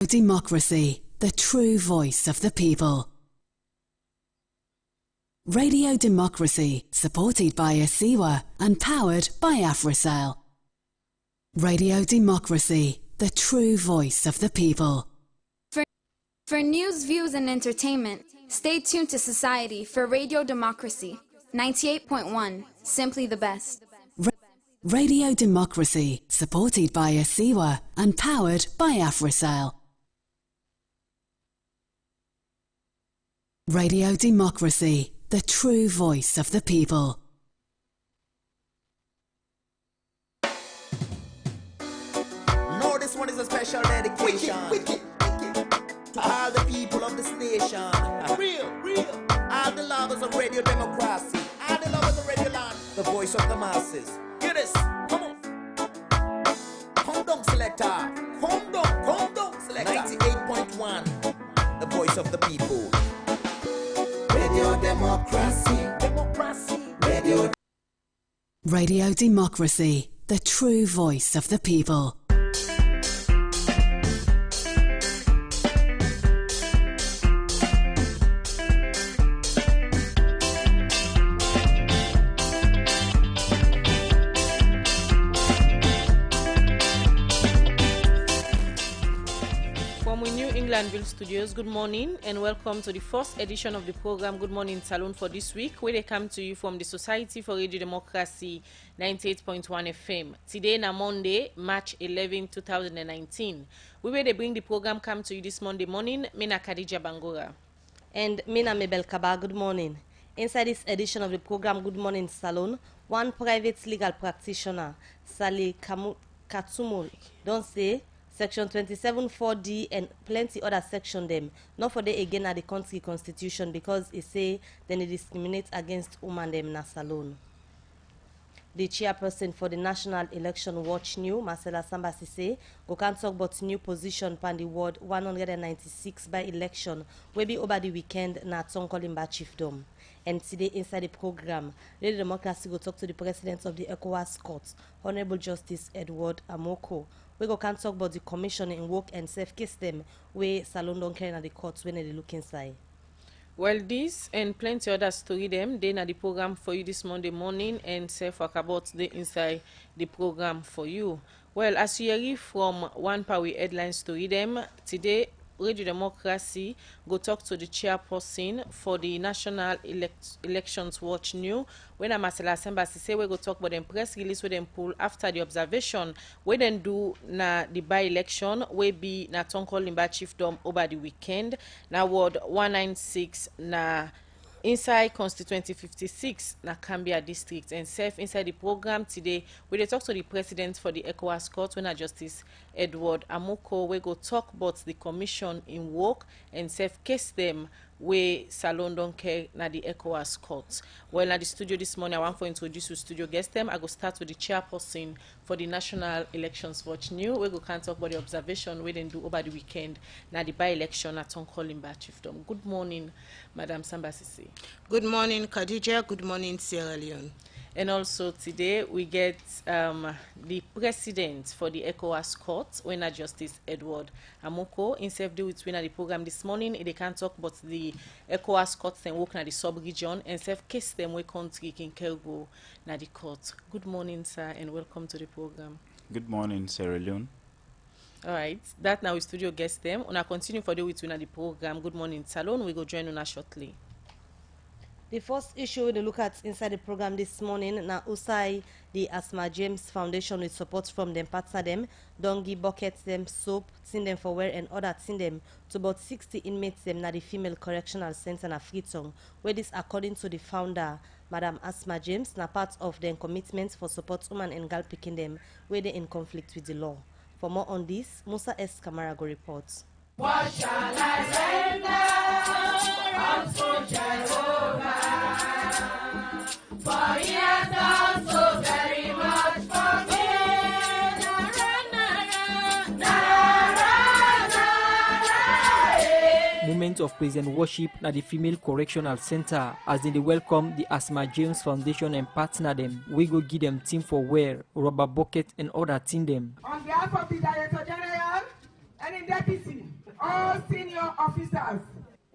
Democracy, the true voice of the people. Radio Democracy, supported by ASIWA and powered by AfriCell. Radio Democracy, the true voice of the people. For news, views, and entertainment, stay tuned to Society for Radio Democracy, 98.1, simply the best. Radio Democracy, supported by ASIWA and powered by AfriCell. Radio Democracy, the true voice of the people. No, this one is a special dedication. Wicked. To all the people of this nation. Real. All the lovers of Radio Democracy. All the lovers of Radio Land. The voice of the masses. Hear this. Come on. Come down, selector. Come down, selector. 98.1. The voice of the people. Radio Democracy. Radio Democracy, the true voice of the people. Englandville Studios, good morning and welcome to the first edition of the program Good Morning Salone for this week, where they come to you from the Society for Radio Democracy 98.1 FM. Today na Monday, March 11, 2019. We will bring the program come to you this Monday morning. Mina Khadija Bangura. And Mina Mabel Kaba, good morning. Inside this edition of the program Good Morning Salone, one private legal practitioner, Sally Katsumuri, don't say Section 27(4)D and plenty other section them. Not for they again at the country constitution because it say then it discriminate against women them na Salone. The chairperson for the National Election Watch New, Marcela Sambasi say, go can talk about new position pan the ward 196 by election, will be over the weekend na Tonkolimba Chiefdom. And today inside the program, Radio Democracy will talk to the President of the ECOWAS Court, Honorable Justice Edward Amoko. We go can talk about the commission in work and safe case them where Salone don't carry at the courts when they look inside. Well, this and plenty other story them, they na the program for you this Monday morning and safe work about the inside the program for you. Well, as you hear from one power headline story them, today Radio Democracy go talk to the chairperson for the National Elections Watch New. When I'm at Embassy say we go talk about them press release with them pull after the observation we then do na the by-election we be na Tonkolimba Chiefdom over the weekend na ward 196 na inside constituency 56 na Cambia district and safe inside the program today we dey talk to the president for the ECOWAS court when Justice Edward Amoko we go talk about the commission in work and safe case them where Salone don't care na the ECOWAS court. Well, na the studio this morning I want to introduce you studio guest them. I go start with the chairperson for the National Elections Watch New. We go can talk about the observation we then do over the weekend na the by-election at Tonkolimba Chiefdom. Good morning, Madam Sambasisi. Good morning, Khadija. Good morning, Sierra Leone. And also today we get the president for the ECOWAS court, when Justice Edward Amoko, in self-deal with winner the program this morning. They can talk about the ECOWAS court and work na the sub-region and self-case them we country in Kelgo na the court. Good morning, sir, and welcome to the program. Good morning, Sierra Leone. All right, that now we studio guest them. Una continue for the with winner the program. Good morning, Salone. We go join una shortly. The first issue we look at inside the program this morning na Usai the Asma James Foundation with support from them partner them, dongi buckets them, soap, tin them for wear and other tin them to about 60 inmates them na the female correctional center na Freetown, where this according to the founder Madam Asma James na part of their commitments for support women and girl picking them where they in conflict with the law. For more on this, Musa S. Kamarago reports. What shall I render unto Jehovah? For he has done so very much for me. Moment of praise and worship at the Female Correctional Center as they welcome the Asma James Foundation and partner them. We go give them team for wear, rubber bucket and other tin them. On behalf of the Director General and in deputy, all senior officers,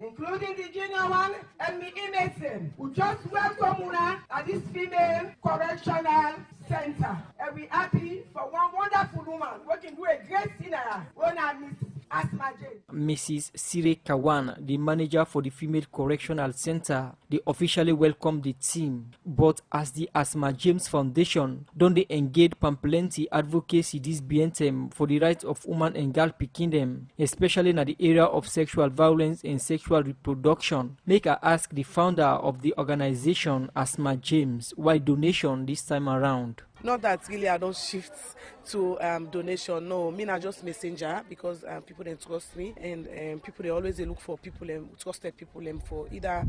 including the junior one and the innocent. We just welcome Una at this female correctional center. And we're happy for one wonderful woman working do a great sinner. One Miss Asma James. Mrs. Sire Kawan, the manager for the Female Correctional Center, they officially welcomed the team. But as the Asma James Foundation, don't they engage plenty advocacy this BNTM for the rights of women and girl picking them, especially in the area of sexual violence and sexual reproduction. Make I ask the founder of the organization, Asma James, why donation this time around? Not that really I don't shift to donation. No, me not just messenger because people don't trust me, and people they always look for people trusted people for either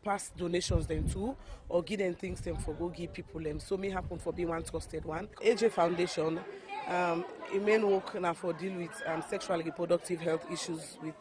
pass donations them too or give them things them for go give people them. So me happen for being one trusted one. AJ Foundation. It main work now for deal with sexual reproductive health issues with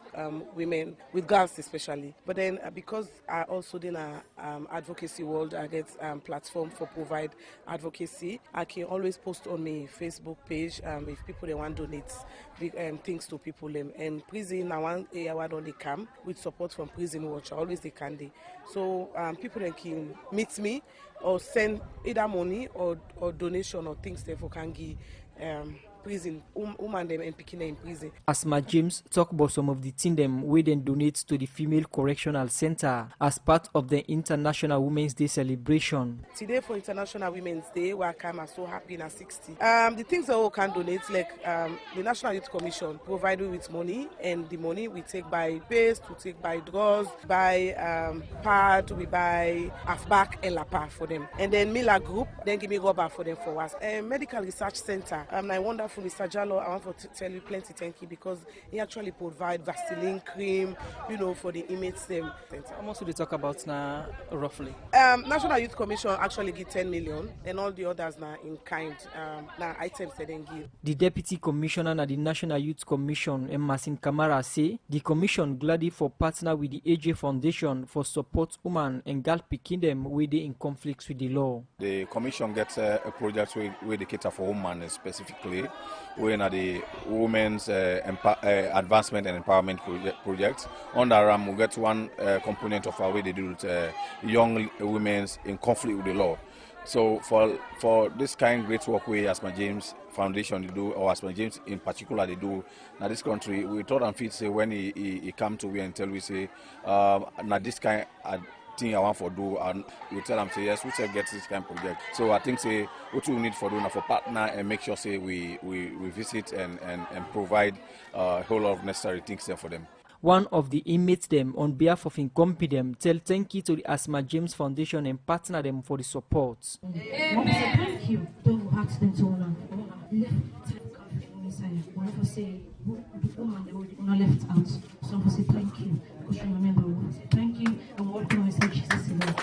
women, with girls especially. But then because I also in a advocacy world, I get platform for provide advocacy. I can always post on my Facebook page if people they want donate big things to people them. And prison, I want why don't they come with support from Prison Watch. Always they can they. So people then can meet me or send either money or donation or things they for can give. Prison, woman them and picking in prison. Asma James talk about some of the things them we then donate to the Female Correctional Center as part of the International Women's Day celebration. Today for International Women's Day, we are so happy in 60. The things that we can donate, like the National Youth Commission provide we with money, and the money we take by paste, we take by drawers, by pad, we buy halfback and lapa for them. And then Mila Group, then give me rubber for them for us. Medical Research Center, I wonder for Mr. Jallo, I want to tell you plenty thank you because he actually provide Vaseline cream, for the inmates them. How much do they talk about now, roughly? National Youth Commission actually give 10 million, and all the others now in kind, now items they then give. The Deputy Commissioner at the National Youth Commission, Masin Kamara, say the Commission gladly for partner with the AJ Foundation for support women and girl picking them with in conflicts with the law. The Commission gets a project where they cater for women specifically. We're in the Women's Advancement and Empowerment project. Under RAM, we get one component of our way they do with young women in conflict with the law. So for this kind of great work we Asma James Foundation they do, or Asma James in particular they do, now this country, we thought and fit say when he come to we and tell we say, now this kind of thing I want for do, and we tell them say yes, we shall get this kind of project. So I think say what we need for do now for partner and make sure say we visit and provide a whole lot of necessary things there for them. One of the inmates them on behalf of Incompidem tell thank you to the Asma James Foundation and partner them for the support. Thank you. Don't ask them to left out. So I say thank you. Because remember what? Thank you and welcome in Jesus' name.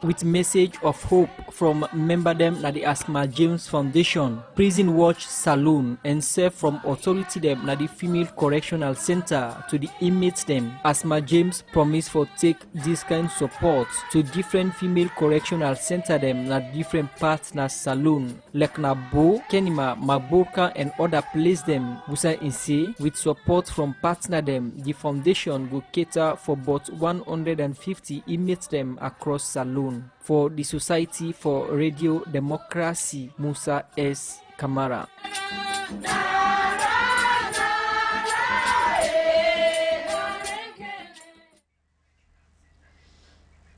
With message of hope from member them at the Asma James Foundation, Prison Watch Salone, and serve from authority them na the Female Correctional Center to the inmates them. Asma James promise for take this kind support to different female correctional center them na different parts na Salone, like na Bo, Kenima, Maboka and other place them. Busa Inse, with support from partner them, the foundation will cater for about 150 inmates them across Salone. For the Society for Radio Democracy, Musa S. Kamara.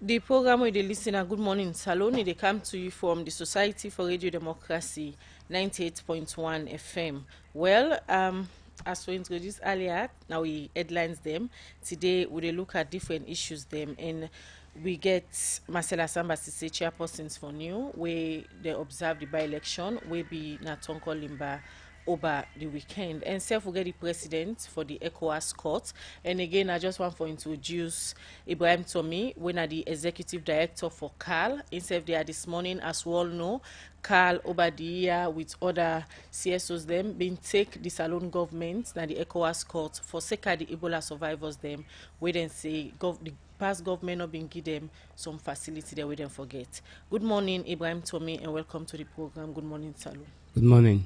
The program with the listener Good Morning Salone, they come to you from the Society for Radio Democracy, 98.1 FM. Well, as we introduced earlier, now we headlines them. Today we will look at different issues them, and we get Marcella Sambasi chairpersons for new, where they observe the by-election, where be Natonko Limba over the weekend. And self will get the president for the ECOWAS court. And again, I just want to introduce Ibrahim Tommy, when are the executive director for CAL. Instead, they are this morning, as we all know, CAL over the year with other CSOs them been take the Salone government na the ECOWAS court for sake of the Ebola survivors them, where then say the past government not been give them some facility that we don't forget. Good morning, Ibrahim Tommy, and welcome to the program. Good morning, Salone. Good morning.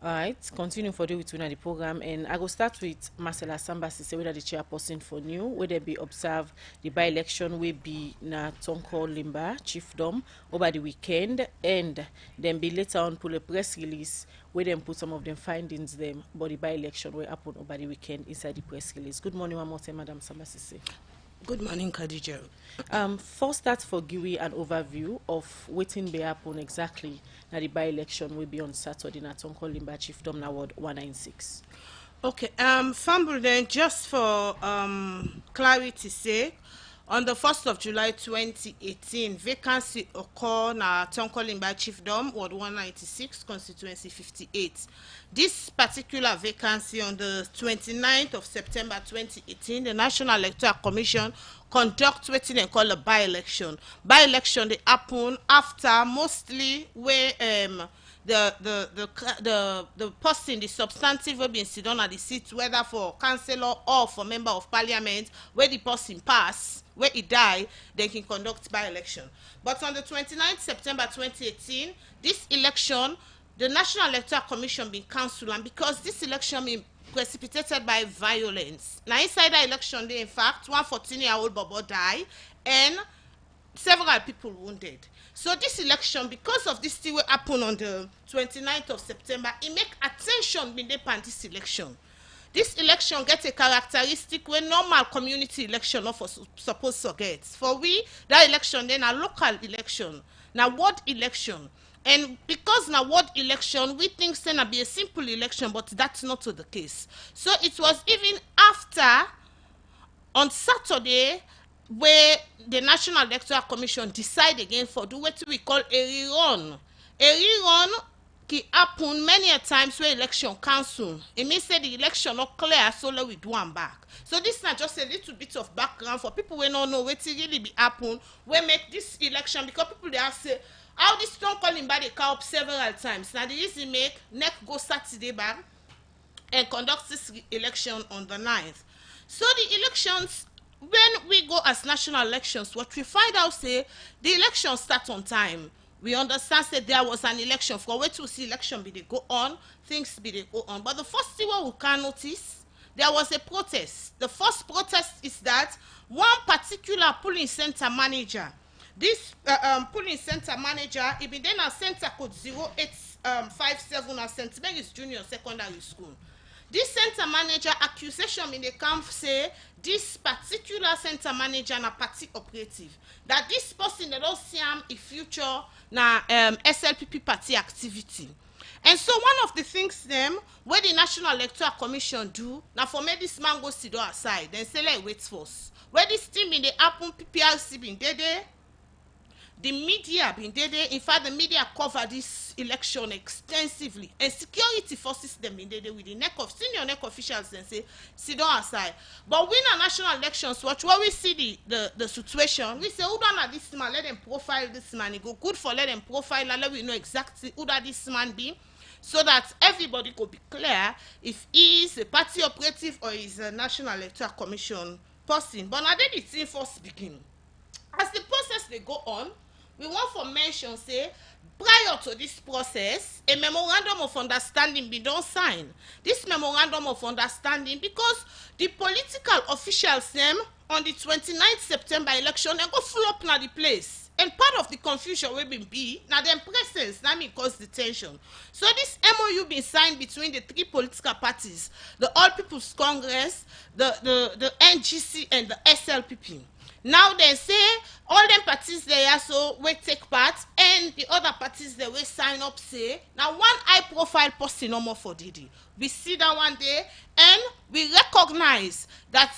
All right, continue for the with the program, and I go start with Marcela Samba Sise, whether the chairperson for new, where they be observe the by-election will be na Tonko Limba chiefdom over the weekend, and then be later on pull a press release where them put some of them findings them, but the by-election will happen over the weekend inside the press release. Good morning, one more time, Madam Samba Sise. Good morning, Khadija. First, start for Giwi an overview of waiting be happen exactly. Now the by-election will be on Saturday na Tonko Limba chiefdom na ward 196. Okay, Fambul, then just for clarity's sake, on the 1st of July 2018, vacancy occurred na Tonko Limba chiefdom ward 196 constituency 58. This particular vacancy on the 29th of September 2018, the National Electoral Commission conduct wetin dem call a by-election. By-election they happen after mostly where the person, the substantive will be sit down at the seat, whether for councillor or for member of parliament, where the person pass, where he die, they can conduct by-election. But on the 29th September 2018, this election, the National Electoral Commission been cancelled, and because this election been precipitated by violence. Now inside the election day, in fact, one 14-year-old bobo died and several people wounded. So this election, because of this thing will happen on the 29th of September, it make attention being upon this election. This election gets a characteristic where normal community election not for supposed to get. For we, that election then a local election, now ward election. And because now ward election, we think it's gonna be a simple election, but that's not the case. So it was even after, on Saturday, where the National Electoral Commission decide again for do what we call a rerun. A rerun can happen many a times where election cancel. It means that the election not clear, so we do one back. So this is not just a little bit of background for people who don't know what really be happen. We make this election because people they have say how this don't call him by the cow up several times. Now the reason make next go Saturday back and conduct this election on the 9th. So the elections, when we go as national elections, what we find out say the election start on time. We understand that there was an election for where to see election be they go on, things be they go on. But the first thing what we can notice, there was a protest. The first protest is that one particular polling center manager, this polling center manager, he been then a center code 0857 at St. Mary's Junior Secondary School. This center manager accusation in the camp say this particular center manager na party operative. That this person they don't see him in future na SLPP party activity. And so one of the things them where the National Electoral Commission do now for me this man go sit down aside, then say like wait first. Where this team in the happen PPRC been there. The media been there. In fact, the media cover this election extensively, and security forces them been there with the neck of senior neck officials and say, sit down aside. But when a national elections watch, where we see the situation, we say, who done this man? Let them profile this man. It go good for let them profile and let we know exactly who that this man be, so that everybody could be clear if he is a party operative or is a National Electoral Commission person. But now then it's in first begin. As the process they go on, we want for mention say prior to this process a memorandum of understanding be done sign. This memorandum of understanding because the political officials them on the 29th September election they go full up na the place, and part of the confusion will be now them presence na me cause the tension. So this MOU been signed between the three political parties, the All People's Congress, the NGC and the SLPP. Now they say all them parties there so we take part, and the other parties they will sign up say now one high profile person no more for Didi. We see that one day and we recognize that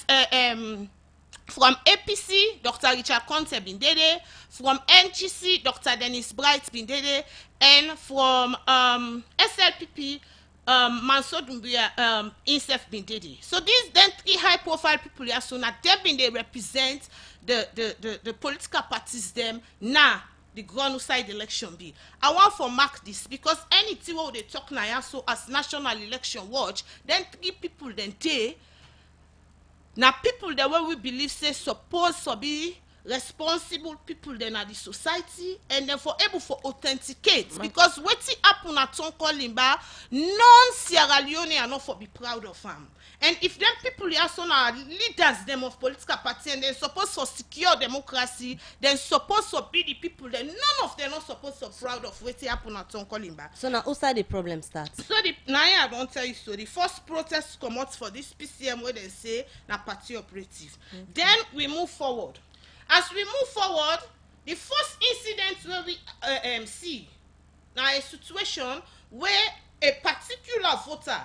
from APC Dr. Richard Conte been there, from NGC Dr. Dennis Bright been there, and from SLPP Mansour Doumbia Insef been there. So these then three high profile people here so now they been they represent the political parties them now the ground side election be. I want for mark this because anything what they talk now so as national election watch, then three people then they now people that way we believe say supposed to be responsible people then at the society, and then for able for authenticate, because wetin happen at Tonkolimba, non-Sierra Leone are not for be proud of them. And if them people here so are leaders them of political party and they're supposed to secure democracy, then supposed to be the people, then none of them not supposed to be proud of what happen at Tonkolimba. So now outside the problem starts. So the now I don't tell you, so the first protest come out for this PCM where they say na party operative. Then we move forward. As we move forward, the first incident where we see now a situation where a particular voter,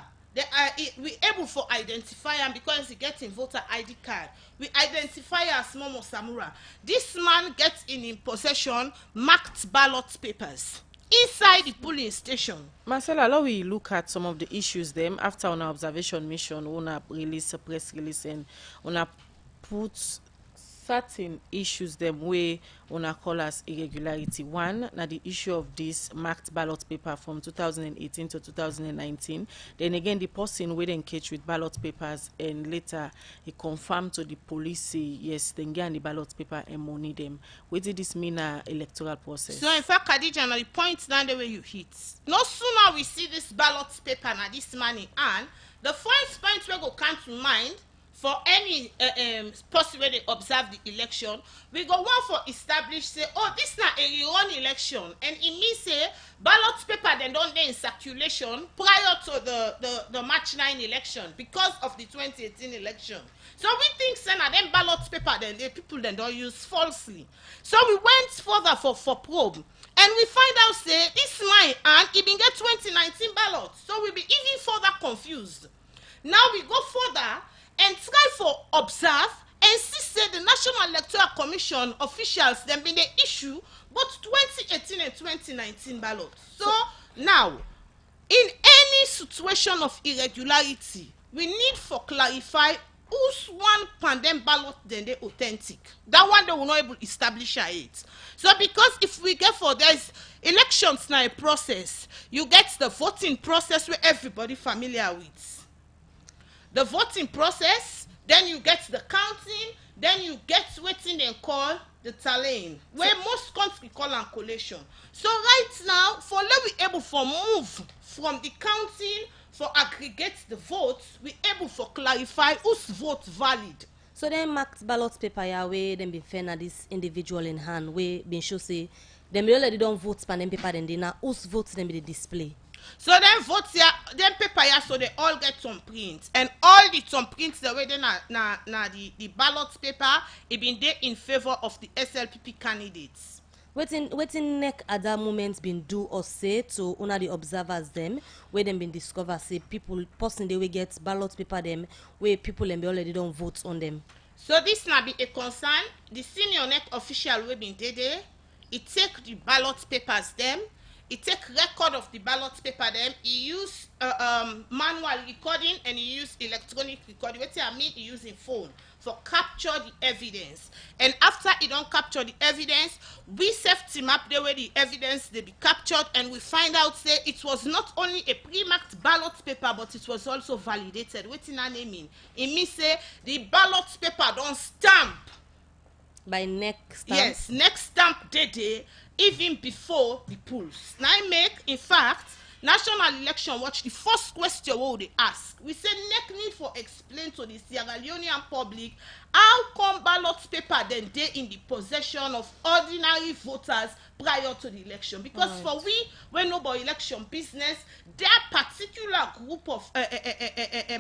we able for identify him because he gets in voter ID card. We identify as Momo Samura. This man gets in possession marked ballot papers inside the polling station. Marcella, allow we look at some of the issues them after on our observation mission, we release a press release and we put certain issues them way on call as irregularity. One, now the issue of this marked ballot paper from 2018 to 2019. Then again, the person will engage with ballot papers and later he confirmed to the police say yes, then get the ballot paper and money them. What did this mean electoral process? So in fact, Khadija, now the point now the way you hit. No sooner we see this ballot paper now this money and the first point we go come to mind for any person where they observe the election, we go one for establish say, oh, this not a rerun election, and it means say ballot paper then don't they in circulation prior to the March 9 election because of the 2018 election. So we think say na them ballot paper then the people then don't use falsely. So we went further for probe, and we find out say this line and it been get 2019 ballots. So we be even further confused. Now we go further and try for observe and see say the National Electoral Commission officials then been the issue both 2018 and 2019 ballots. So now, in any situation of irregularity, we need for clarify who's one pandemic ballot then they authentic. That one they will not able to establish it. So because if we get for there's elections now a process, you get the voting process where everybody familiar with. The voting process, then you get the counting, then you get waiting they call the tallying, where most countries call and collation. So right now, for let we able for move from the counting for aggregate the votes, we able for clarify whose vote valid. So then marked ballot paper ya way then be fair na this individual in hand way been show say them already don't vote pan them paper then they now whose votes them be the display. So then votes here, then paper here, so they all get some prints, and all the some prints the way they na the ballot paper it been there in favor of the SLPP candidates. Waiting neck at that moment been do or say to one of the observers them where them been discover say people person they will get ballot paper them where people them already don't vote on them. So this now be a concern. The senior neck official will be there. It take the ballot papers them. He take record of the ballot paper them. He use manual recording and he use electronic recording. What I mean, he using phone for capture the evidence. And after he don't capture the evidence, we safety map the way the evidence they be captured, and we find out say it was not only a pre-marked ballot paper, but it was also validated. What in I mean? It means say the ballot paper don't stamp by next stamp. Yes, next stamp day even before the polls. Now I make, in fact, National Election Watch, the first question what they ask, we say NEC need for explain to the Sierra Leonean public how come ballot paper then they in the possession of ordinary voters prior to the election, because for we when nobody election business, their particular group of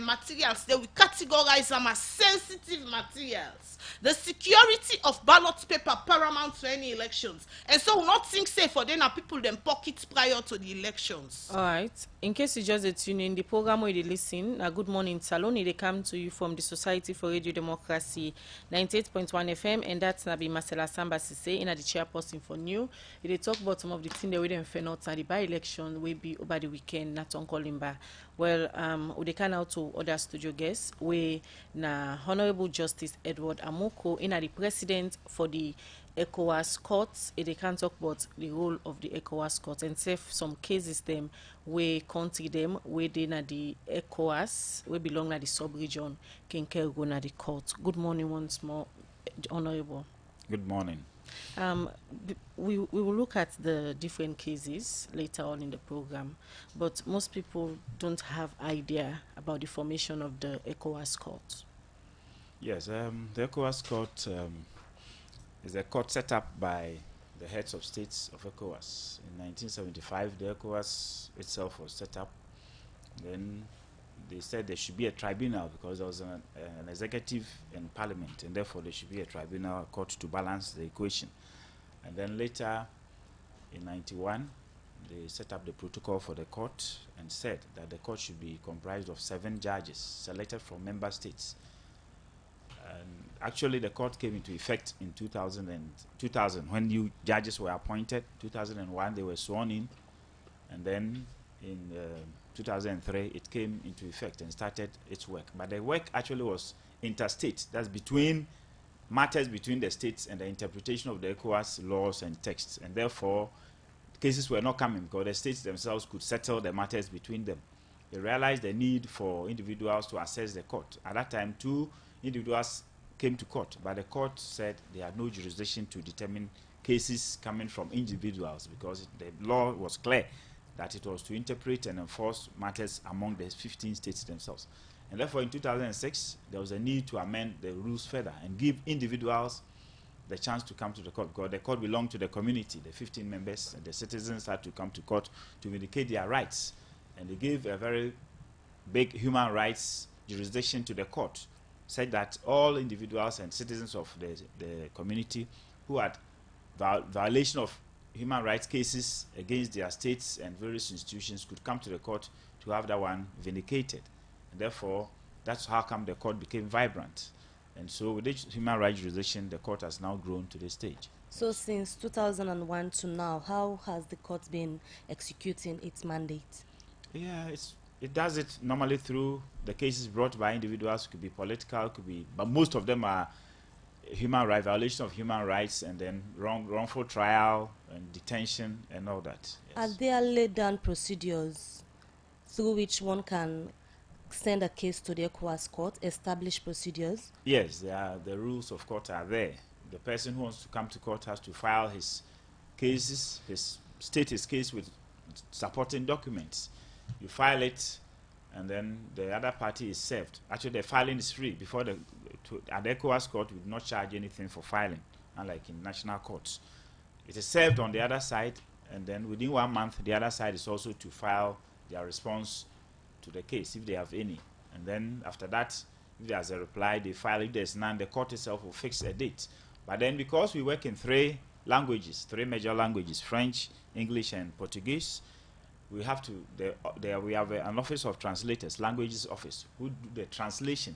materials they will categorize them as sensitive materials. The security of ballot paper paramount to any elections, and so we not think safe for them people them pockets prior to the elections. All right, in case you just tune in, the program where you listen, Good Morning Salone, they come to you from the Society for Radio Democracy 98.1 FM, and that's Nabi Marcella Samba Sise in the chairperson for new. They talk about some of the things that we didn't find out at the by-election will be over the weekend, not on Kolimba. Well, we can out to other studio guests, we na Honorable Justice Edward Amoko, in the president for the ECOWAS courts. They can talk about the role of the ECOWAS courts and say some cases them we country them where they na the ECOWAS we belong na the sub-region can go na the court. Good morning once more, Honorable. Good morning. We will look at the different cases later on in the program, but most people don't have idea about the formation of the ECOWAS court. Yes, the ECOWAS court is a court set up by the heads of states of ECOWAS. In 1975, the ECOWAS itself was set up. Then they said there should be a tribunal because there was an executive and parliament, and therefore there should be a tribunal, court to balance the equation. And then later, in 91, they set up the protocol for the court and said that the court should be comprised of 7 judges selected from member states. And actually, the court came into effect in 2000 when new judges were appointed. 2001, they were sworn in, and then in 2003, it came into effect and started its work. But the work actually was interstate. That's between matters between the states and the interpretation of the ECOWAS laws and texts, and therefore cases were not coming because the states themselves could settle the matters between them. They realized the need for individuals to access the court. At that time, 2 individuals came to court, but the court said they had no jurisdiction to determine cases coming from individuals because the law was clear that it was to interpret and enforce matters among the 15 states themselves. And therefore, in 2006, there was a need to amend the rules further and give individuals the chance to come to the court, because the court belonged to the community, the 15 members, and the citizens had to come to court to vindicate their rights. And they gave a very big human rights jurisdiction to the court, said that all individuals and citizens of the community who had violation of human rights cases against their states and various institutions could come to the court to have that one vindicated. And therefore, that's how come the court became vibrant. And so with this human rights jurisdiction, the court has now grown to this stage. So since 2001 to now, how has the court been executing its mandate? Yeah, it does it normally through the cases brought by individuals. Could be political, could be, but most of them are human rights, violation of human rights, and then wrongful trial and detention and all that. Yes. Are there laid down procedures through which one can send a case to the ECOWAS court, established procedures? Yes, the rules of court are there. The person who wants to come to court has to file his cases, state his case with supporting documents. You file it, and then the other party is served. Actually, the filing is free. Before at the ECOWAS court, we do not charge anything for filing, unlike in national courts. It is served on the other side, and then within 1 month, the other side is also to file their response to the case, if they have any. And then after that, if there's a reply, they file. If there's none, the court itself will fix a date. But then because we work in 3 languages, 3 major languages, French, English, and Portuguese, we have to, we have an office of translators, languages office, who do the translation.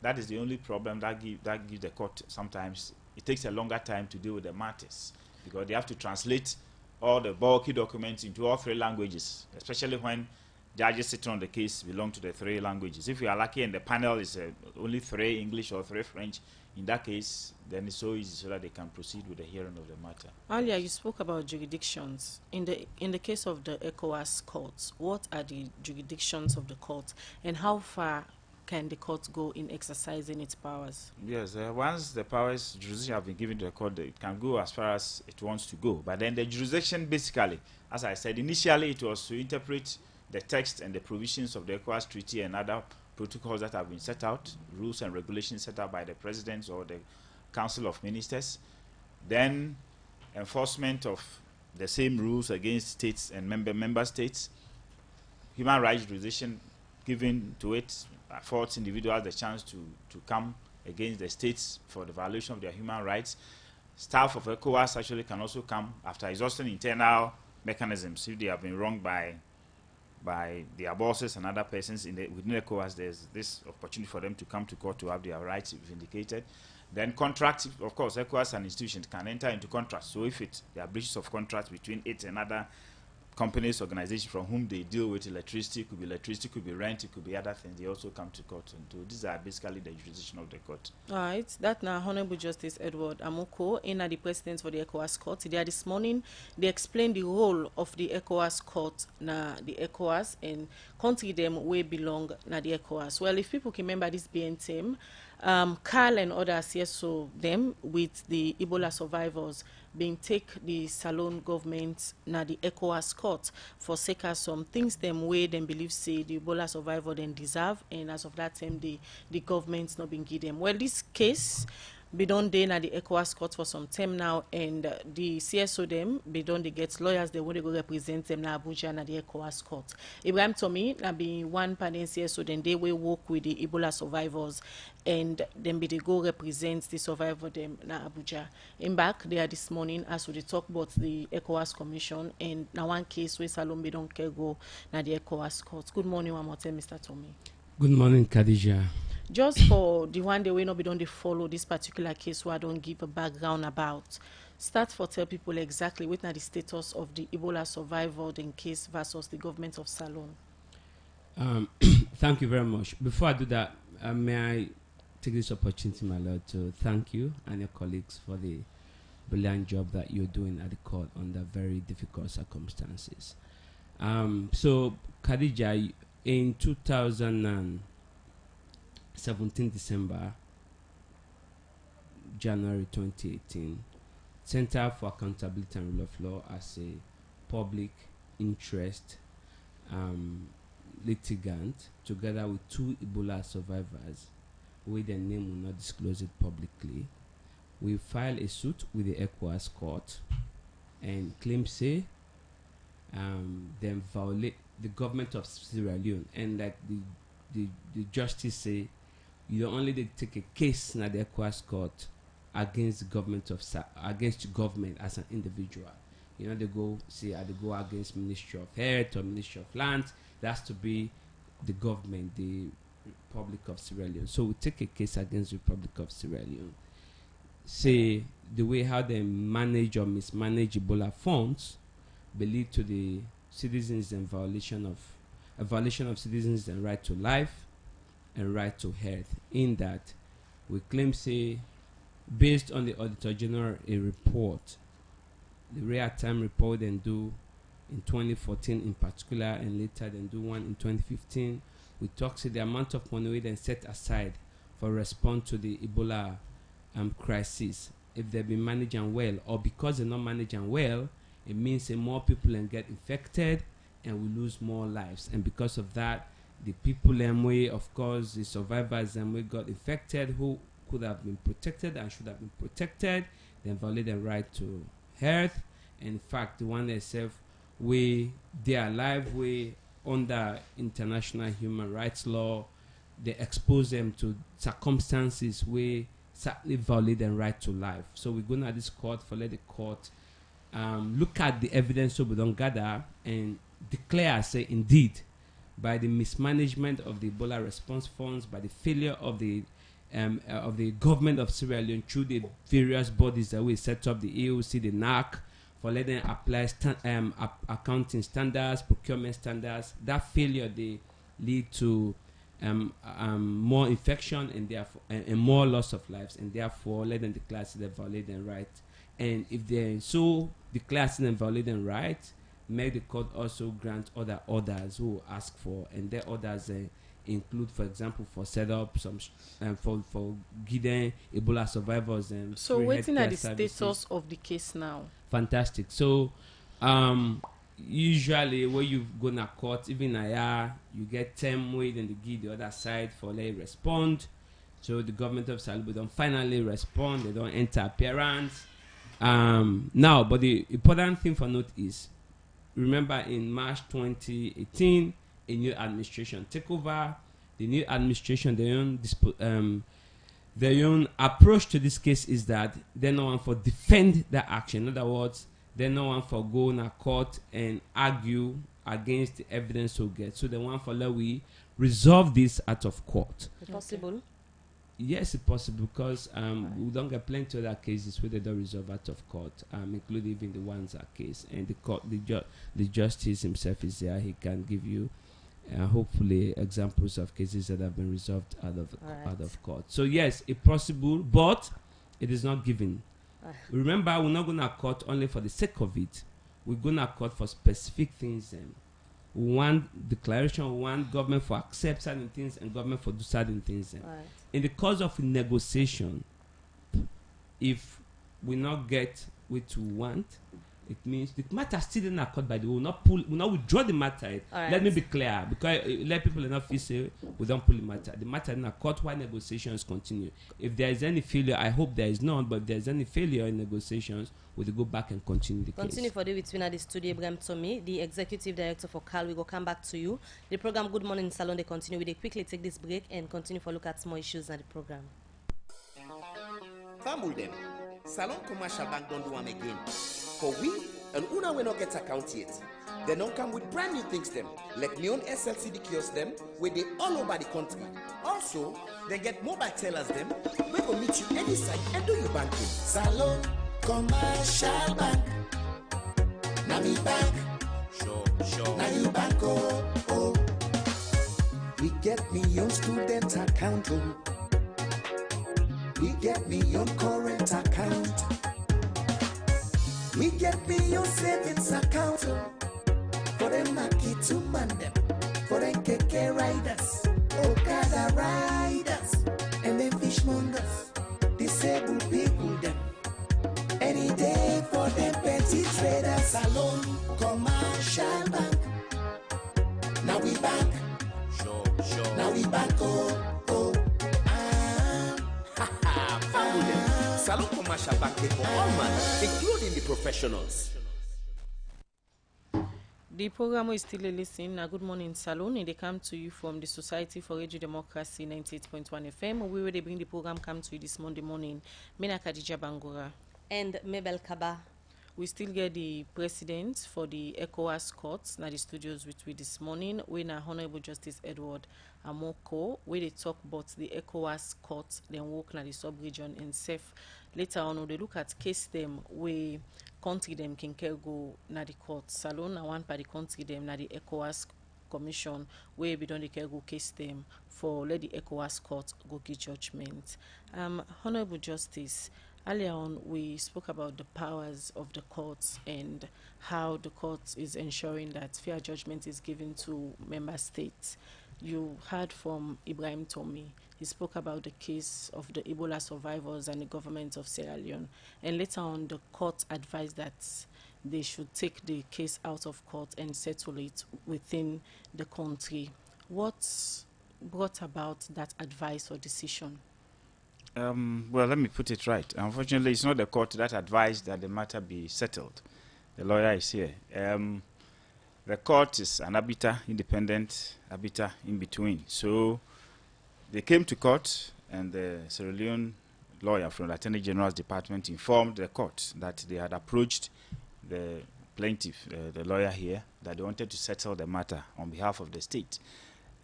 That is the only problem that gives the court sometimes. It takes a longer time to deal with the matters because they have to translate all the bulky documents into all 3 languages, especially when judges sitting on the case belong to the 3 languages. If you are lucky and the panel is only 3 English or 3 French, in that case, then it's so easy so that they can proceed with the hearing of the matter. Earlier, you spoke about jurisdictions. In the case of the ECOWAS courts, what are the jurisdictions of the court, and how far can the court go in exercising its powers? Yes, once the powers jurisdiction have been given to the court, it can go as far as it wants to go. But then the jurisdiction, basically, as I said, initially it was to interpret the text and the provisions of the ECOWAS Treaty and other protocols that have been set out, rules and regulations set out by the president or the Council of Ministers. Then enforcement of the same rules against states and member states. Human rights jurisdiction given to it affords individuals the chance to come against the states for the violation of their human rights. Staff of ECOWAS actually can also come after exhausting internal mechanisms if they have been wronged by their bosses and other persons within ECOWAS. There's this opportunity for them to come to court to have their rights vindicated. Then contracts, of course, ECOWAS and institutions can enter into contracts. So if there are breaches of contracts between it and other companies, organizations from whom they deal with electricity, could be rent, it could be other things. They also come to court. And so these are basically the jurisdiction of the court. All right, that now Honorable Justice Edward Amoko, in the president for the ECOWAS court. There this morning, they explained the role of the ECOWAS court na the ECOWAS and country them where belong na the ECOWAS. Well, if people can remember this BNTM, Carl and others, yes, so them with the Ebola survivors being take the Salone government na the ECOWAS court for sake of some things them way them believe say the Ebola survivor then deserve, and as of that time the government's not been give them. Well, this case be done dey na the ECOWAS court for some time now, and the CSO them be done they get lawyers they want to go represent them na Abuja na the ECOWAS court. Ibrahim Tomi na be one panel CSO then they will work with the Ebola survivors and then be they go represent the survivor them na Abuja. In back there this morning as we talk about the ECOWAS commission and now one case where Salome be don't care go na the ECOWAS court. Good morning one more time, Mr. Tomi. Good morning, Khadija. Just for the one day we not be don't they follow this particular case, so I don't give a background about. Start for tell people exactly what now the status of the Ebola survivor in case versus the government of Salone. Thank you very much. Before I do that, may I take this opportunity, my Lord, to thank you and your colleagues for the brilliant job that you're doing at the court under very difficult circumstances. So, Khadija, in 2017 December, January 2018, Center for Accountability and Rule of Law as a public interest litigant, together with two Ebola survivors, with their name will not disclose it publicly, we filed a suit with the ECOWAS court and claim say them violate the government of Sierra Leone, and like the justice say, you only take a case na the ECOWAS court against the government of against government as an individual. You know, they go against Ministry of Health or Ministry of Lands. That's to be the government, the Republic of Sierra Leone. So we take a case against the Republic of Sierra Leone. Say the way how they manage or mismanage Ebola funds will lead to the citizens and violation of citizens and right to life and right to health. In that, we claim say, based on the Auditor General a report, the real-time report then do in 2014 in particular, and later then do one in 2015, we talk to the amount of money we then set aside for response to the Ebola crisis. If they've been managing well, or because they're not managing well, it means that more people then get infected and we lose more lives. And because of that, the people way, of course, the survivors we got infected who could have been protected and should have been protected, then violate their right to health. And in fact, the one themselves, they are alive, under international human rights law, they expose them to circumstances where sadly violate their right to life. So we're going to this court for let the court look at the evidence so we don't gather and declare, say, indeed, by the mismanagement of the Ebola response funds, by the failure of the government of Sierra Leone through the various bodies that we set up, the AOC, the NAC, for letting them apply accounting standards, procurement standards. That failure, they lead to more infection and therefore and more loss of lives, and therefore let them declare they violate their right. And if they so declare them violate their right, make the court also grant other orders who ask for, and their orders include, for example, for set up some for giving Ebola survivors and so waiting at the status of the case now. Fantastic. So usually when you go to court, even you get 10 way, then they give the other side for let respond. So the government of Salome don't finally respond, they don't enter appearance. Now, but the important thing for note is, remember in March 2018, a new administration take over. The new administration, their own approach to this case is that they no one for defend that action. In other words, they no one for go to court and argue against the evidence we get. So they want for let we resolve this out of court. Possible. Yes, it's possible because we don't get plenty of other cases where they don't resolve out of court, including even the ones that case. And the court, the justice himself is there. He can give you, hopefully, examples of cases that have been resolved out of court. So yes, it's possible, but it is not given. Remember, we're not going to court only for the sake of it. We're going to court for specific things. We want declaration, we want government for accept certain things and government for do certain things. In the course of negotiation, if we not get what we want, it means the matter still in accord by the way. We'll not withdraw the matter. Let me be clear, because let people enough feel say we don't pull the matter. The matter in accord while negotiations continue. If there is any failure, I hope there is none, but if there is any failure in negotiations, we'll go back and continue the case. Continue for the between at the studio, Ibrahim Tommy, the executive director for CAL. We will come back to you. The program Good Morning Salone, they continue. We quickly take this break and continue for look at more issues in the program. Family them. Salon Commercial Bank don't do them again. For we and una will not get account yet. They don't come with brand new things them. Like neon SLCD kiosks them where they all over the country. Also, they get mobile tellers them. We will meet you any side and do your banking. Salon Commercial Bank. Now me bank. Sure. Now you bank oh. We get me your student account oh. We get me your current account. We get me your savings account. For them market to man them. For them keke riders. Okada riders. And them fishmongers. Disabled people them. Any day for them petty traders. Salon Commercial Bank. Now we bank. Sure. Now we bank Salon Commercial Bank for all man, including the professionals. The program is still listening. Good Morning Salone. They come to you from the Society for Radio Democracy 98.1 FM. We will bring the program come to you this Monday morning. Mina Khadija Bangura. And Mabel Kaba. We still get the president for the ECOWAS courts na the studios with we this morning. We na Honorable Justice Edward Amoko. We they talk about the ECOWAS courts, then work na the sub-region and safe. Later on, they look at case them we country them can go na the court. Salon na one party country them na the ECOWAS commission where we don't go case them for let the ECOWAS court go give judgment. Honorable Justice, earlier on, we spoke about the powers of the courts and how the court is ensuring that fair judgment is given to member states. You heard from Ibrahim Tommy. He spoke about the case of the Ebola survivors and the government of Sierra Leone. And later on, the court advised that they should take the case out of court and settle it within the country. What brought about that advice or decision? Well, let me put it right. Unfortunately, it's not the court that advised that the matter be settled. The lawyer is here. The court is an arbiter, independent arbiter in between. So they came to court, and the Sierra Leone lawyer from the Attorney General's Department informed the court that they had approached the plaintiff, the lawyer here, that they wanted to settle the matter on behalf of the state.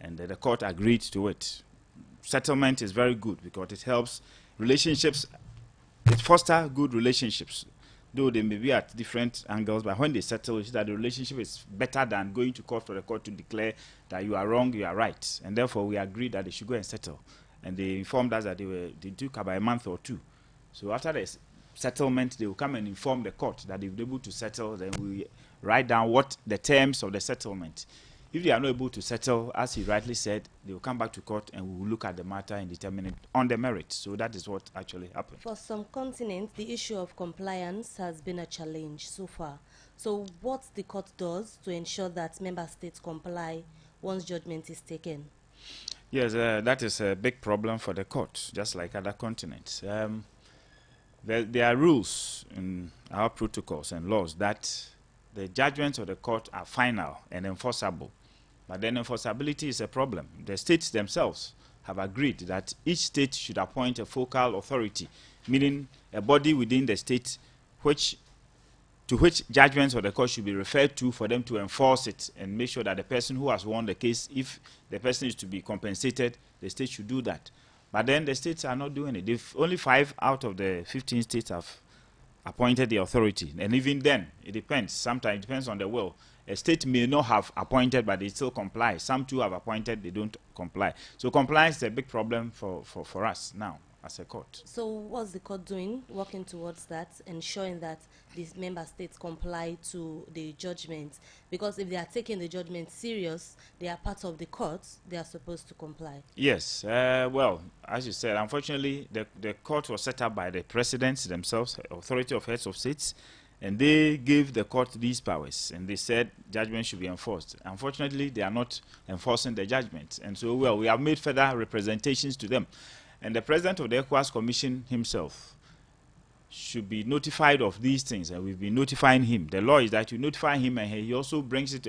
And the court agreed to it. Settlement is very good because it helps relationships, it fosters good relationships, though they may be at different angles, but when they settle, it's that the relationship is better than going to court for the court to declare that you are wrong, you are right. And therefore, we agreed that they should go and settle. And they informed us that they took about a month or two. So after the settlement, they will come and inform the court that they've been able to settle, then we write down what the terms of the settlement. If they are not able to settle, as he rightly said, they will come back to court and we will look at the matter and determine it on the merits. So that is what actually happened. For some continents, the issue of compliance has been a challenge so far. So what the court does to ensure that member states comply once judgment is taken? Yes, that is a big problem for the court, just like other continents. There are rules in our protocols and laws that the judgments of the court are final and enforceable. But then enforceability is a problem. The states themselves have agreed that each state should appoint a focal authority, meaning a body within the state to which judgments of the court should be referred to for them to enforce it and make sure that the person who has won the case, if the person is to be compensated, the state should do that. But then the states are not doing it. Only 5 out of the 15 states have appointed the authority. And even then, it depends. Sometimes it depends on the will. A state may not have appointed, but they still comply. Some too have appointed, they don't comply. So compliance is a big problem for us now as a court. So what's the court doing, working towards that, ensuring that these member states comply to the judgment? Because if they are taking the judgment serious, they are part of the court, they are supposed to comply. Yes, well, as you said, unfortunately, the court was set up by the presidents themselves, authority of heads of states, and they gave the court these powers, and they said judgment should be enforced. Unfortunately, they are not enforcing the judgment, and so, well, we have made further representations to them. And the president of the ECOWAS Commission himself should be notified of these things, and we've been notifying him. The law is that you notify him, and he also brings it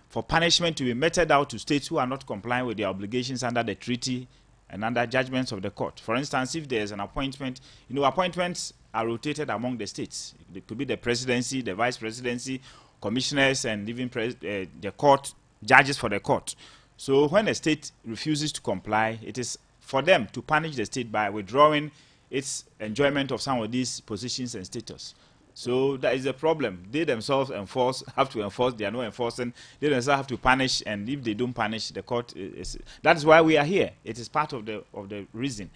for punishment to be meted out to states who are not complying with their obligations under the treaty and under judgments of the court. For instance, if there's an appointment, appointments are rotated among the states. It could be the presidency, the vice presidency, commissioners, and even the court, judges for the court. So when a state refuses to comply, it is for them to punish the state by withdrawing its enjoyment of some of these positions and status. So that is the problem. They themselves have to enforce. They are not enforcing. They themselves have to punish, and if they don't punish, the court is. That is why we are here. It is part of the reason.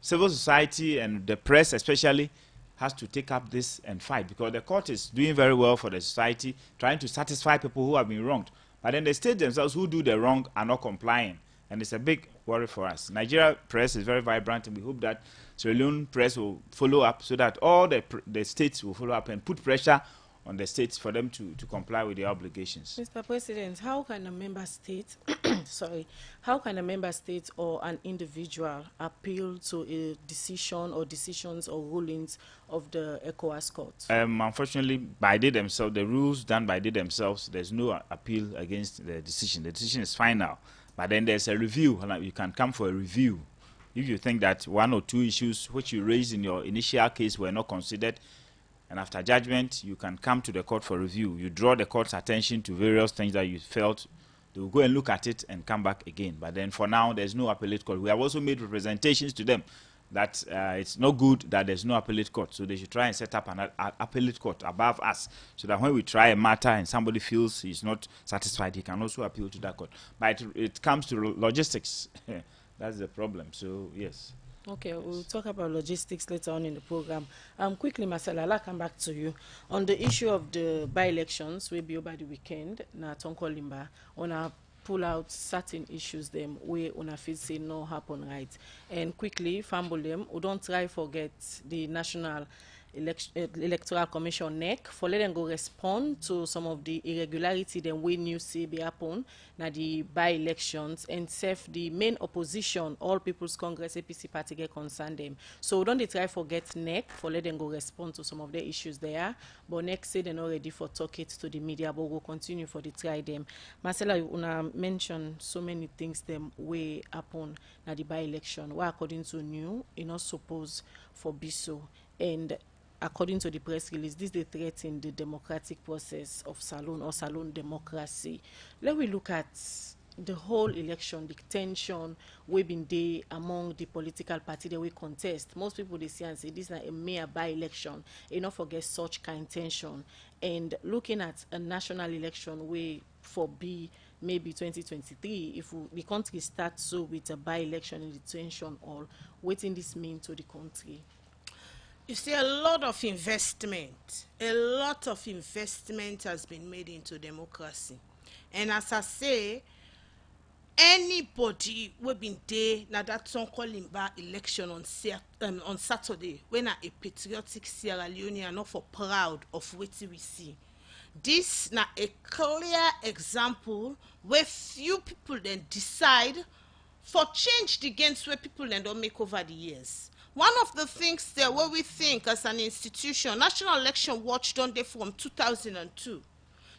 Civil society and the press especially has to take up this and fight, because the court is doing very well for the society, trying to satisfy people who have been wronged. But then the state themselves who do the wrong are not complying. And it's a big worry for us. Nigeria press is very vibrant, and we hope that Sierra Leone press will follow up, so that all the states will follow up and put pressure on the states for them to comply with their obligations. Mr. President, how can a member state, how can a member state or an individual appeal to a decision or decisions or rulings of the ECOWAS court? Unfortunately, by they themselves, the rules done by they themselves, there's no appeal against the decision. The decision is final. But then there's a review. You can come for a review. If you think that 1 or 2 issues which you raised in your initial case were not considered, and after judgment, you can come to the court for review. You draw the court's attention to various things that you felt. They will go and look at it and come back again. But then for now, there's no appellate court. We have also made representations to them that it's not good that there's no appellate court. So they should try and set up an appellate court above us, so that when we try a matter and somebody feels he's not satisfied, he can also appeal to that court. But it comes to logistics. That's the problem. So, yes. Okay, yes. We'll talk about logistics later on in the program. Quickly, Marcella, I'll come back to you. On the issue of the by-elections, we'll be over the weekend, na Tonko Limba, on our pull out certain issues them where una feel say no happen right. And quickly, fumble them, we don't try forget the National Electoral Commission NEC for let them go respond to some of the irregularity then we new see be happen na the by-elections, and self the main opposition, All People's Congress APC party get concerned them. So don't they try forget NEC for let them go respond to some of the issues there. But NEC say they're not ready for talk it to the media, but we'll continue for the try them. Marcella, you una mention so many things them way happen na the by-election. Why according to new, you not supposed for be so. And according to the press release, this they threaten the democratic process of Salone or Salone democracy. Let we look at the whole election, the tension we been there among the political party that we contest. Most people they see and say this is a mere by-election. You not forget such kind of tension. And looking at a national election way for be maybe 2023, if the country starts so with a by-election in the tension all, what in this mean to the country? You see, a lot of investment has been made into democracy. And as I say, anybody will be there now that some calling by election on Saturday, when a patriotic Sierra Leone are not for proud of what we see. This now a clear example where few people then decide for change the gains where people then don't make over the years. One of the things there where we think as an institution, National Election Watch done there from 2002.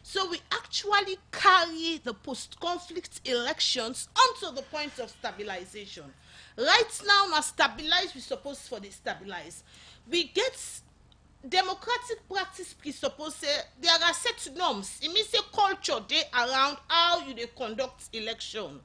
So we actually carry the post-conflict elections onto the point of stabilization. Right now, na stabilize, we supposed for the stabilize. We get democratic practice presuppose say there are set norms. It means a culture they around how you they conduct election.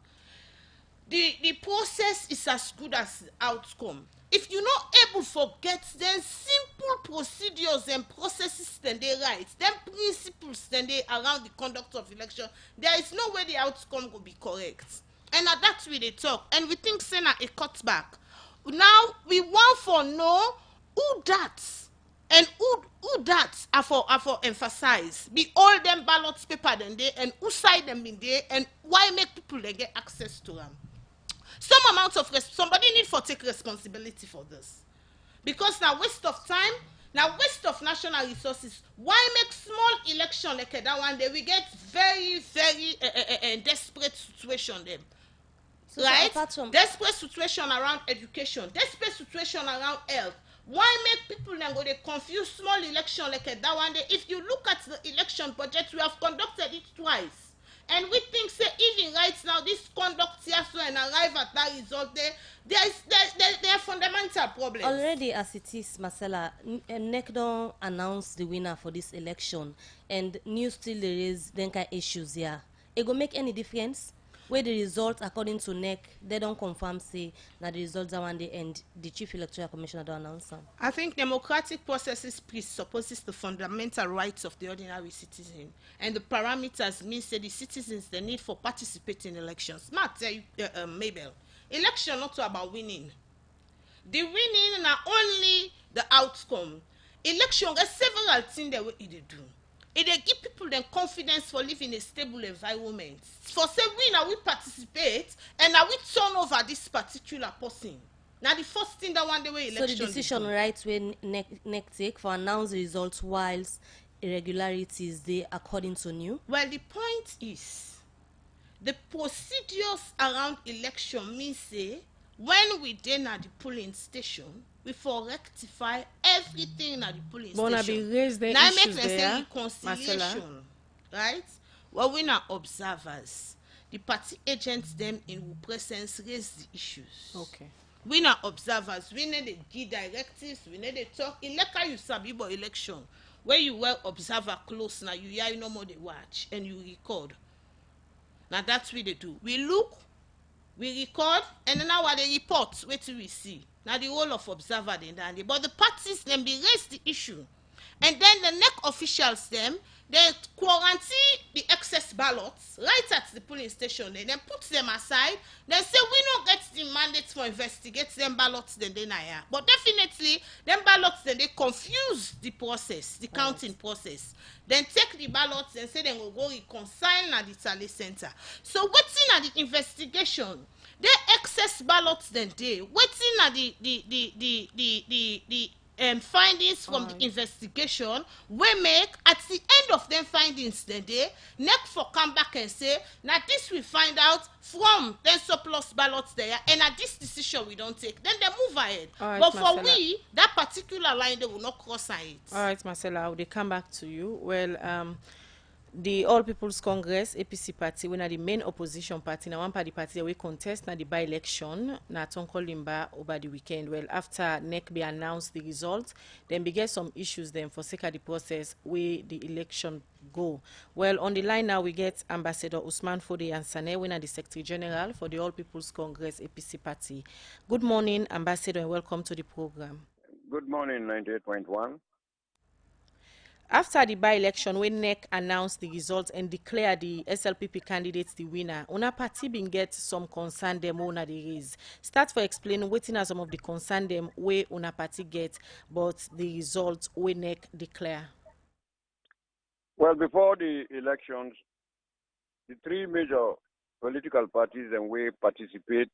the process is as good as the outcome. If you're not able to forget then simple procedures and processes then they right, then principles then they around the conduct of election, there is no way the outcome will be correct. And at that we they talk and we think say na a cutback. Now we want for know who that and who that are for emphasize be all them ballot paper then they and who side them in there and why make people they get access to them. Some amount of somebody need for take responsibility for this because now waste of time, now waste of national resources. Why make small election like that one day we get very desperate situation them. So Right? apart from Desperate situation around education, desperate situation around health. Why make people then go they confuse small election like that one day? If you look at the election budget, we have conducted it twice. And we think say even right now this conduct here so and arrive at that result there are fundamental problems. already as it is, Marcella, NEC don't announce the winner for this election, and news still there is then kind issues here. It go make any difference? Where the results according to NEC, they don't confirm say that the results are one day and the Chief Electoral Commissioner don't announce them. I think democratic processes presupposes the fundamental rights of the ordinary citizen, and the parameters means that the citizens the need for participating in elections. Matt tell you, Mabel, election not about winning. The winning na only the outcome. Election get several things that we dey do. It dey give people the confidence for living a stable environment. For say we now we participate and now we turn over this particular person. Now the first thing that one day we election. So the decision right when NEC take for announce the results whilst irregularities they according to new. Well, the point is the procedures around election means say when we then at the polling station we for rectify everything at the polling Bona station. be raise the Now issues make them say there, reconciliation, Marcella. right? Well, we are observers. The party agents them in who presence raise the issues. Okay. We are observers. We need to give directives. We need to talk. Eleka you sabi about election. Where you well observer close now, you hear no more they watch and you record. Now that's what they do. We look, we record, and then now what they report, wait till we see. Now the role of observer then, but the parties then be raise the issue. And then the NEC officials them, they quarantine the excess ballots right at the polling station. They then put them aside. They say we don't get the mandate for investigate them ballots then they naya. But definitely them ballots then they confuse the process, the counting process. Then take the ballots and say they will go reconcile at the tally center. So waiting at the investigation, the excess ballots then they waiting at the findings from the investigation we make at the end of them findings the day NEC for come back and say now this we find out from then surplus ballots there and at this decision we don't take then they move ahead. Right, but Marcella. for we that particular line they will not cross it. All right, Marcella, I will come back to you. Well, the All People's Congress APC party when are the main opposition party now one party they will contest now the by-election na Tonko Limba over the weekend. Well, after NEC be announced the results, then we get some issues then for sake of the process where the election go. Well, on the line now we get Ambassador Usman Fode Yansane when are the Secretary General for the All People's Congress APC party. Good morning, Ambassador, and welcome to the program. Good morning, 98.1. After the by-election, when NEC announced the results and declared the SLPP candidates the winner, una party been get some concern them una the raise. Start for explaining waiting are some of the concern them where una party get, but the results when NEC declare. Well, before the elections, the three major political parties and we participate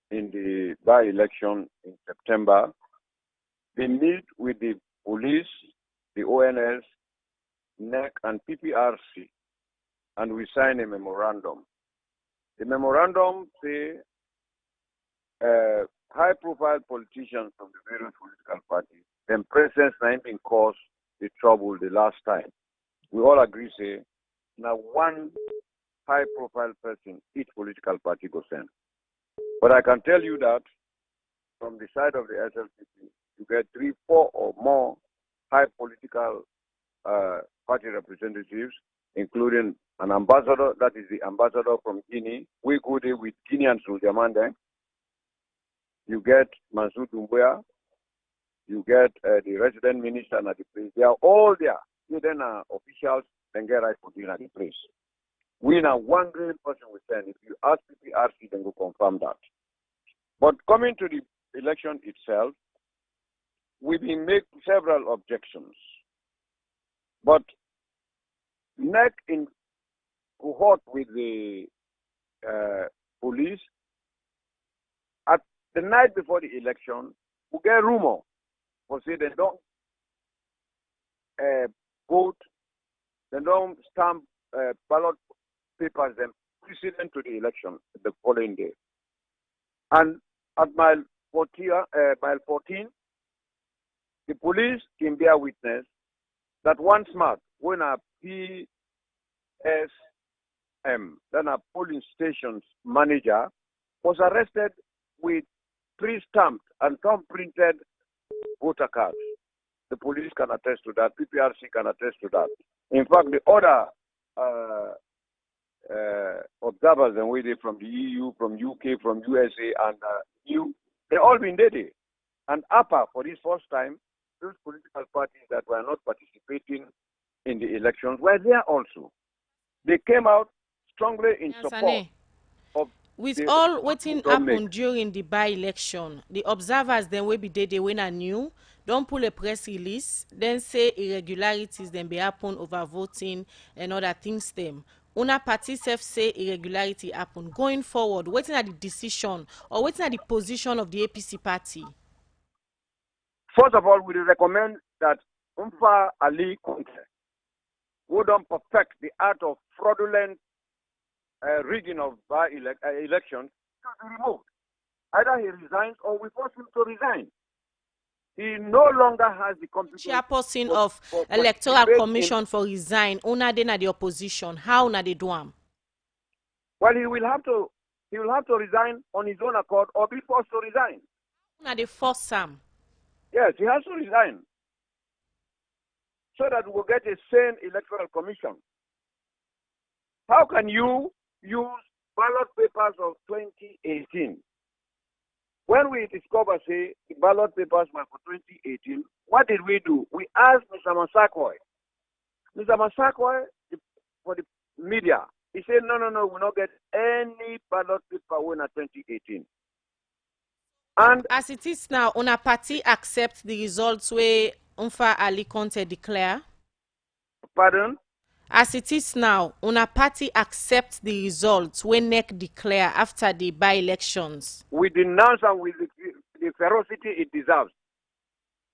in the by-election in September. They meet with the police, the ONS, NEC, and PPRC, and we sign a memorandum. The memorandum say high-profile politicians from the various political parties, their presence not been caused the trouble the last time. We all agree say now one high-profile person each political party go send. But I can tell you that from the side of the SLPP, you get 3, 4 or more high political party representatives, including an ambassador, that is the ambassador from Guinea. We go there with Guinean Suljaman there. You get Mansour Doumbouya. You get the resident minister and the place. They are all there. You then are officials, then get right for dinner at the place. We now 1 million person we send. If you ask PPRC, then go confirm that. But coming to the election itself, we been make several objections. But NEC in cohort with the police, at the night before the election, we get rumor for say they don't vote, they don't stamp ballot papers them precedent to the election the following day. And at mile 14, the police can bear witness that one smart, when a PSM, then a polling station's manager, was arrested with pre-stamped and thumb-printed voter cards. The police can attest to that. PPRC can attest to that. In fact, the other observers and we did from the EU, from UK, from USA, and EU, they all been there. And APA, for this first time, those political parties that were not participating in the elections were there also. They came out strongly in support of with all waiting happen during the by-election. The observers then will be there, they win anew, don't pull a press release, then say irregularities then be happen over voting and other things them. Una party self say irregularity happen. Going forward, waiting at the decision or waiting at the position of the APC party. First of all, we recommend that Umfa Ali Conte, who don't perfect the art of fraudulent rigging of elections, should be removed. Either he resigns or we force him to resign. He no longer has the competence. Chairperson of Electoral Commission for resign. Una de na the opposition. How na they do am? Well, he will have to resign on his own accord or be forced to resign. Una they force Sam. Yes, he has to resign so that we'll get a sane electoral commission. How can you use ballot papers of 2018? When we discover, say, the ballot papers were for 2018, what did we do? We asked Mr. Massaquoi. Mr. Massaquoi, for the media, he said, no, we'll not get any ballot paper winner 2018. And as it is now, Una party accept the results where Umfa Ali Conte declare? Pardon? As it is now, Una party accept the results when NEC declare after the by-elections? We denounce and with the ferocity it deserves.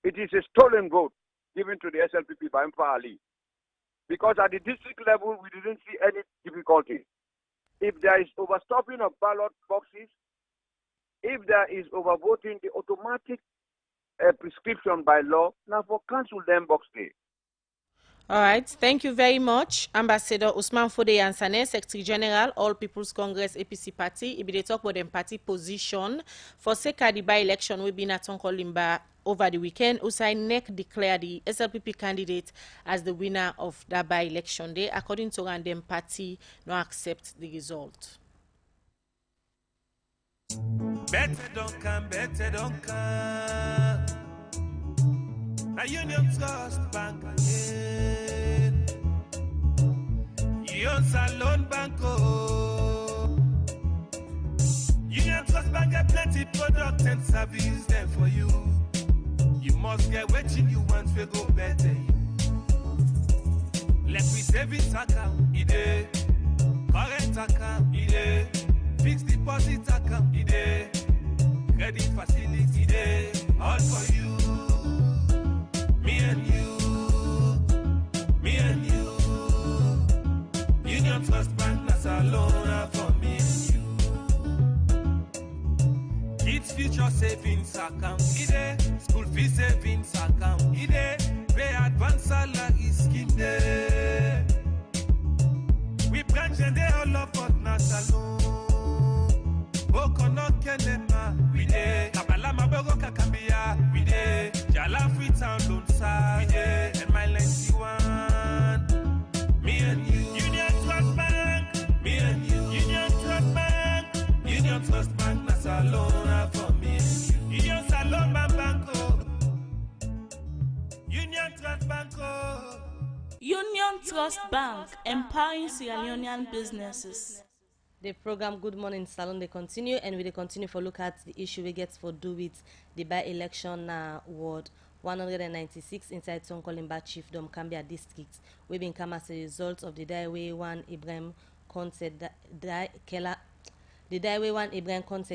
It is a stolen vote given to the SLPP by Umfa Ali. Because at the district level, we didn't see any difficulty. If there is overstuffing of ballot boxes, if there is overvoting, the automatic prescription by law, now for cancel them box day. All right. Thank you very much, Ambassador Usman Fode Yansane, Secretary General, All People's Congress APC Party. If they talk about them party position for the by-election, we've been at Tonkolimba over the weekend. Usai NEC declared the SLPP candidate as the winner of that by-election day. According to Random Party, no accept the result. Better don't come. A Union Trust Bank again. Union Salone Banco. Union Trust Bank get plenty product and service there for you. You must get what you want to go better. Let me savings account, ide. Current account, ide. Fixed deposit account, ide. Credit facility, ide. All for you. Me and you. Union Trust Bank, that's a loan for me and you. Kids future savings account, ide. School fee savings account, ide. Pay advance salary scheme, ide. We branch and they all love for Salone. Bokono kenema, we ide. Kabala mabogo kakambia, we ide. Jala free town loan side, and my 91. Me and you. Union Trust Bank. Youth Trust Bank, empowering Sierra Leonean businesses. The program Good Morning Salone they continue, and we continue for look at the issue we get for do with the by-election ward 196 inside Tonkolimba Chiefdom, Cambia District. We been come as a result of the Daiwe 1 Ibrahim Conte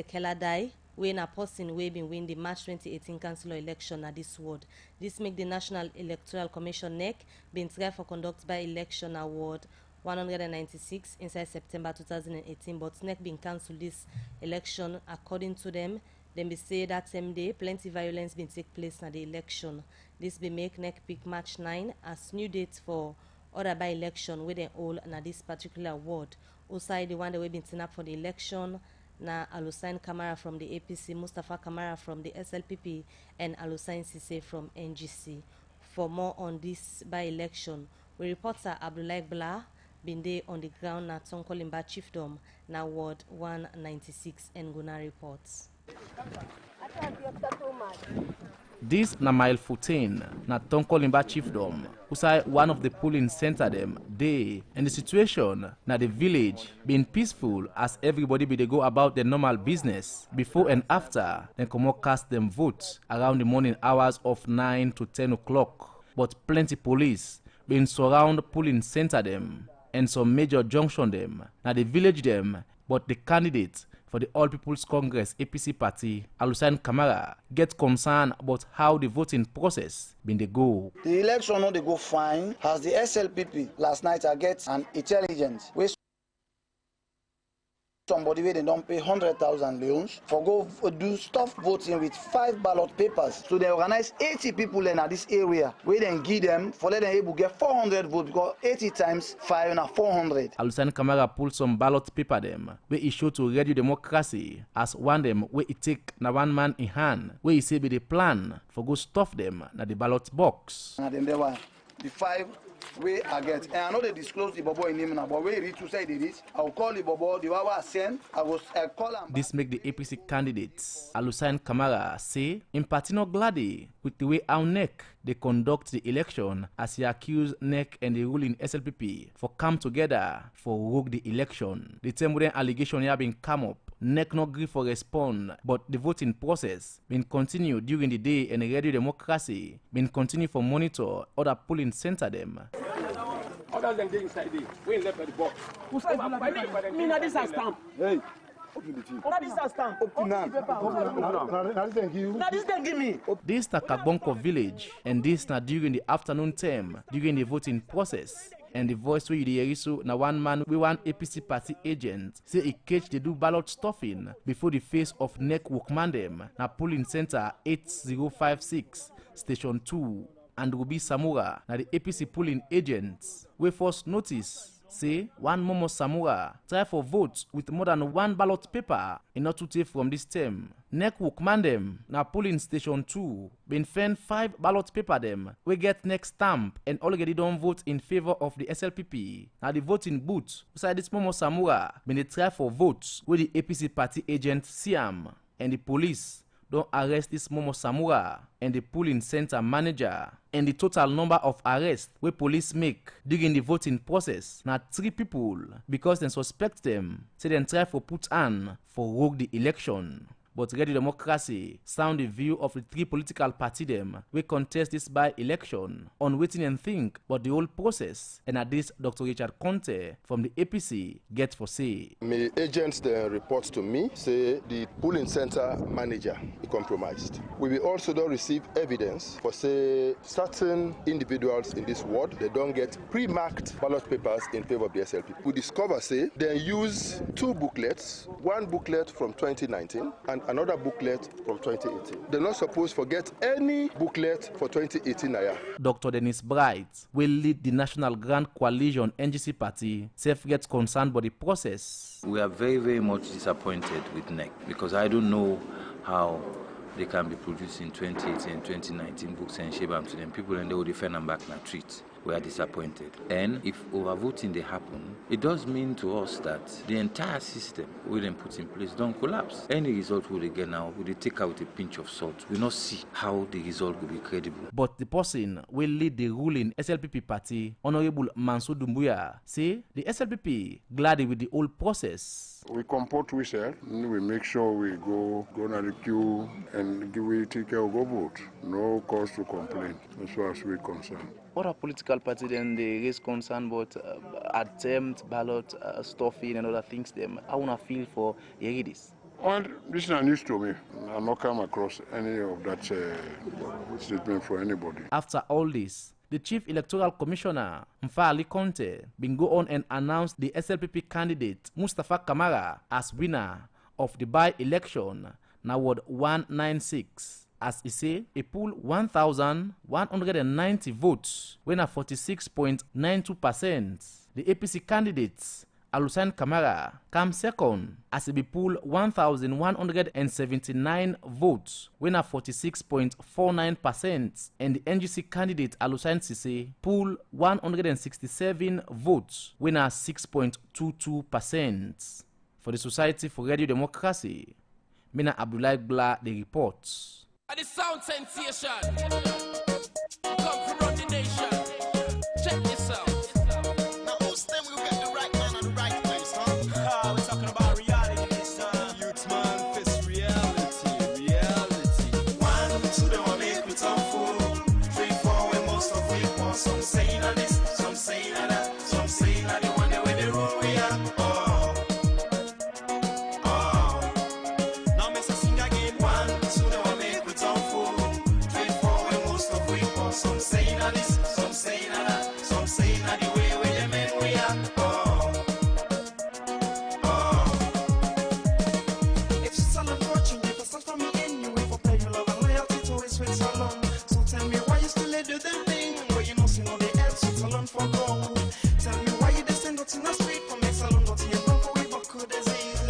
Kela die, when a person we been win the March 2018 councillor election at this ward. This make the National Electoral Commission NEC been tried for conduct by election award 196 inside September 2018, but NEC been cancelled this election. According to them, be say that same day plenty violence been take place na the election. This be make NEC pick March 9 as new date for other by election where they all na this particular ward. Also the one that we been turn up for the election na Alusain Kamara from the APC, Mustafa Kamara from the SLPP, and Alusain Sise from NGC. For more on this by election, we reporter Abdullah Blah been there on the ground na Tonkolimba Chiefdom na Ward 196 and Guna reports. This na mile 14 na Tonkolimba Chiefdom, usai one of the polling center them day, and the situation na the village been peaceful as everybody be they go about their normal business before and after then come cast them votes around the morning hours of 9 to 10 o'clock. But plenty police been surround polling center them and some major junction them na the village them, but the candidate for the All People's Congress APC party, Alusain Kamara, get concerned about how the voting process been they go. The election no they go fine as the SLPP last night I get an intelligence where somebody where they don't pay 100,000 leons for go do stuff voting with 5 ballot papers. So they organize 80 people in this area where they give them for let them able get 400 votes because 80 times 5 na 400. Alusain Kamara pulled some ballot paper them where he show to Radio Democracy as one them where he take na one man in hand where he say be the plan for go stuff them na the ballot box. And then there were the 5 way I get, and I know they disclose the bobo in him now, but where he to say this, I'll call the bobo, the wawa I send, I call him. This make the APC candidates Alusain Kamara say in Patino Glady with the way our NEC they conduct the election as he accused NEC and the ruling SLPP for come together for rogue the election. The term when allegation here been come up, NEC not agree for respond, but the voting process been continue during the day and Radio Democracy been continue for monitor other polling center them. Other than getting inside there, we left at the box. Me na this stamp. Hey. This na Kabonko village, and this na during the afternoon term during the voting process. And the voice where you hear so na one man we one APC party agent say he catch they do ballot stuffing before the face of NEC workman them na polling center 8056 station 2 and Ruby Samura na the APC polling agents we first notice say one Momo Samura try for votes with more than 1 ballot paper in order to take from this term. NEC workman them na polling station 2 been find 5 ballot paper them we get next stamp and already don't vote in favor of the SLPP. Now the voting booth beside this Momo Samura been they try for votes with the APC party agent Siam and the police don't arrest this Momo Samura and the polling center manager, and the total number of arrests where police make during the voting process now 3 people because they suspect them say they try for put on for rogue the election. But Radio Democracy sound the view of the 3 political party them we contest this by-election on waiting and think but the whole process, and at this Dr. Richard Conte from the APC get for say. My agents then report to me say the polling center manager is compromised. We will also don't receive evidence for say certain individuals in this ward they don't get pre-marked ballot papers in favor of the SLP. We discover say they use 2 booklets, one booklet from 2019 and another booklet from 2018. They're not supposed to forget any booklet for 2018. Dr. Dennis Bright will lead the National Grand Coalition NGC party. Self gets concerned by the process. We are very, very much disappointed with NEC because I don't know how they can be producing 2018 and 2019 books and share them to them people and they will defend them back in a treat. we are disappointed. And if overvoting they happen, it does mean to us that the entire system we then put in place don't collapse. Any result we get now, we take out with a pinch of salt. We not see how the result will be credible. But the person will lead the ruling SLPP party, Honorable Mansour Doumbouya, say the SLPP glad with the whole process. We comport ourselves, we make sure we go on the queue and we take care of our vote. No cause to complain as far as we're concerned. Other political parties then they raise concern about attempt, ballot, stuffing and other things. I want to feel for this. Well, this is not news to me. I've not come across any of that statement for anybody. After all this, the Chief Electoral Commissioner, Mfali Conte, been go on and announce the SLPP candidate, Mustafa Kamara, as winner of the by-election, now Ward 196. As he say, he pulled 1,190 votes, winner 46.92%. The APC candidates, Alusan Kamara, come second as he be pulled 1,179 votes, winner 46.49%, and the NGC candidate Alusan Sise pulled 167 votes, winner 6.22%. For the Society for Radio Democracy, Mina Abdullah Bla the reports. The sound sensation. Come from run the nation. Check this out. Now who's them will get the right man at the right place, huh? We're talking about reality, son. Youth man, face reality. One, two, they want make me talk full. 3, 4, when most of we want. Some saying that this, some saying that, some saying that they want the way they rule we are. Now make us sing again. 1, 2, they want make me talk full. 3, 4, when most of we want. Some saying that this, some saying that, some saying that the way we the men we are. If Salone watching, if I start from me anyway for play your love and loyalty to his sweet Salone. So tell me why you still do the thing where you know see no the else with Salone for gold. Tell me why you descend out in the street for make Salone not in your bump for we back disease.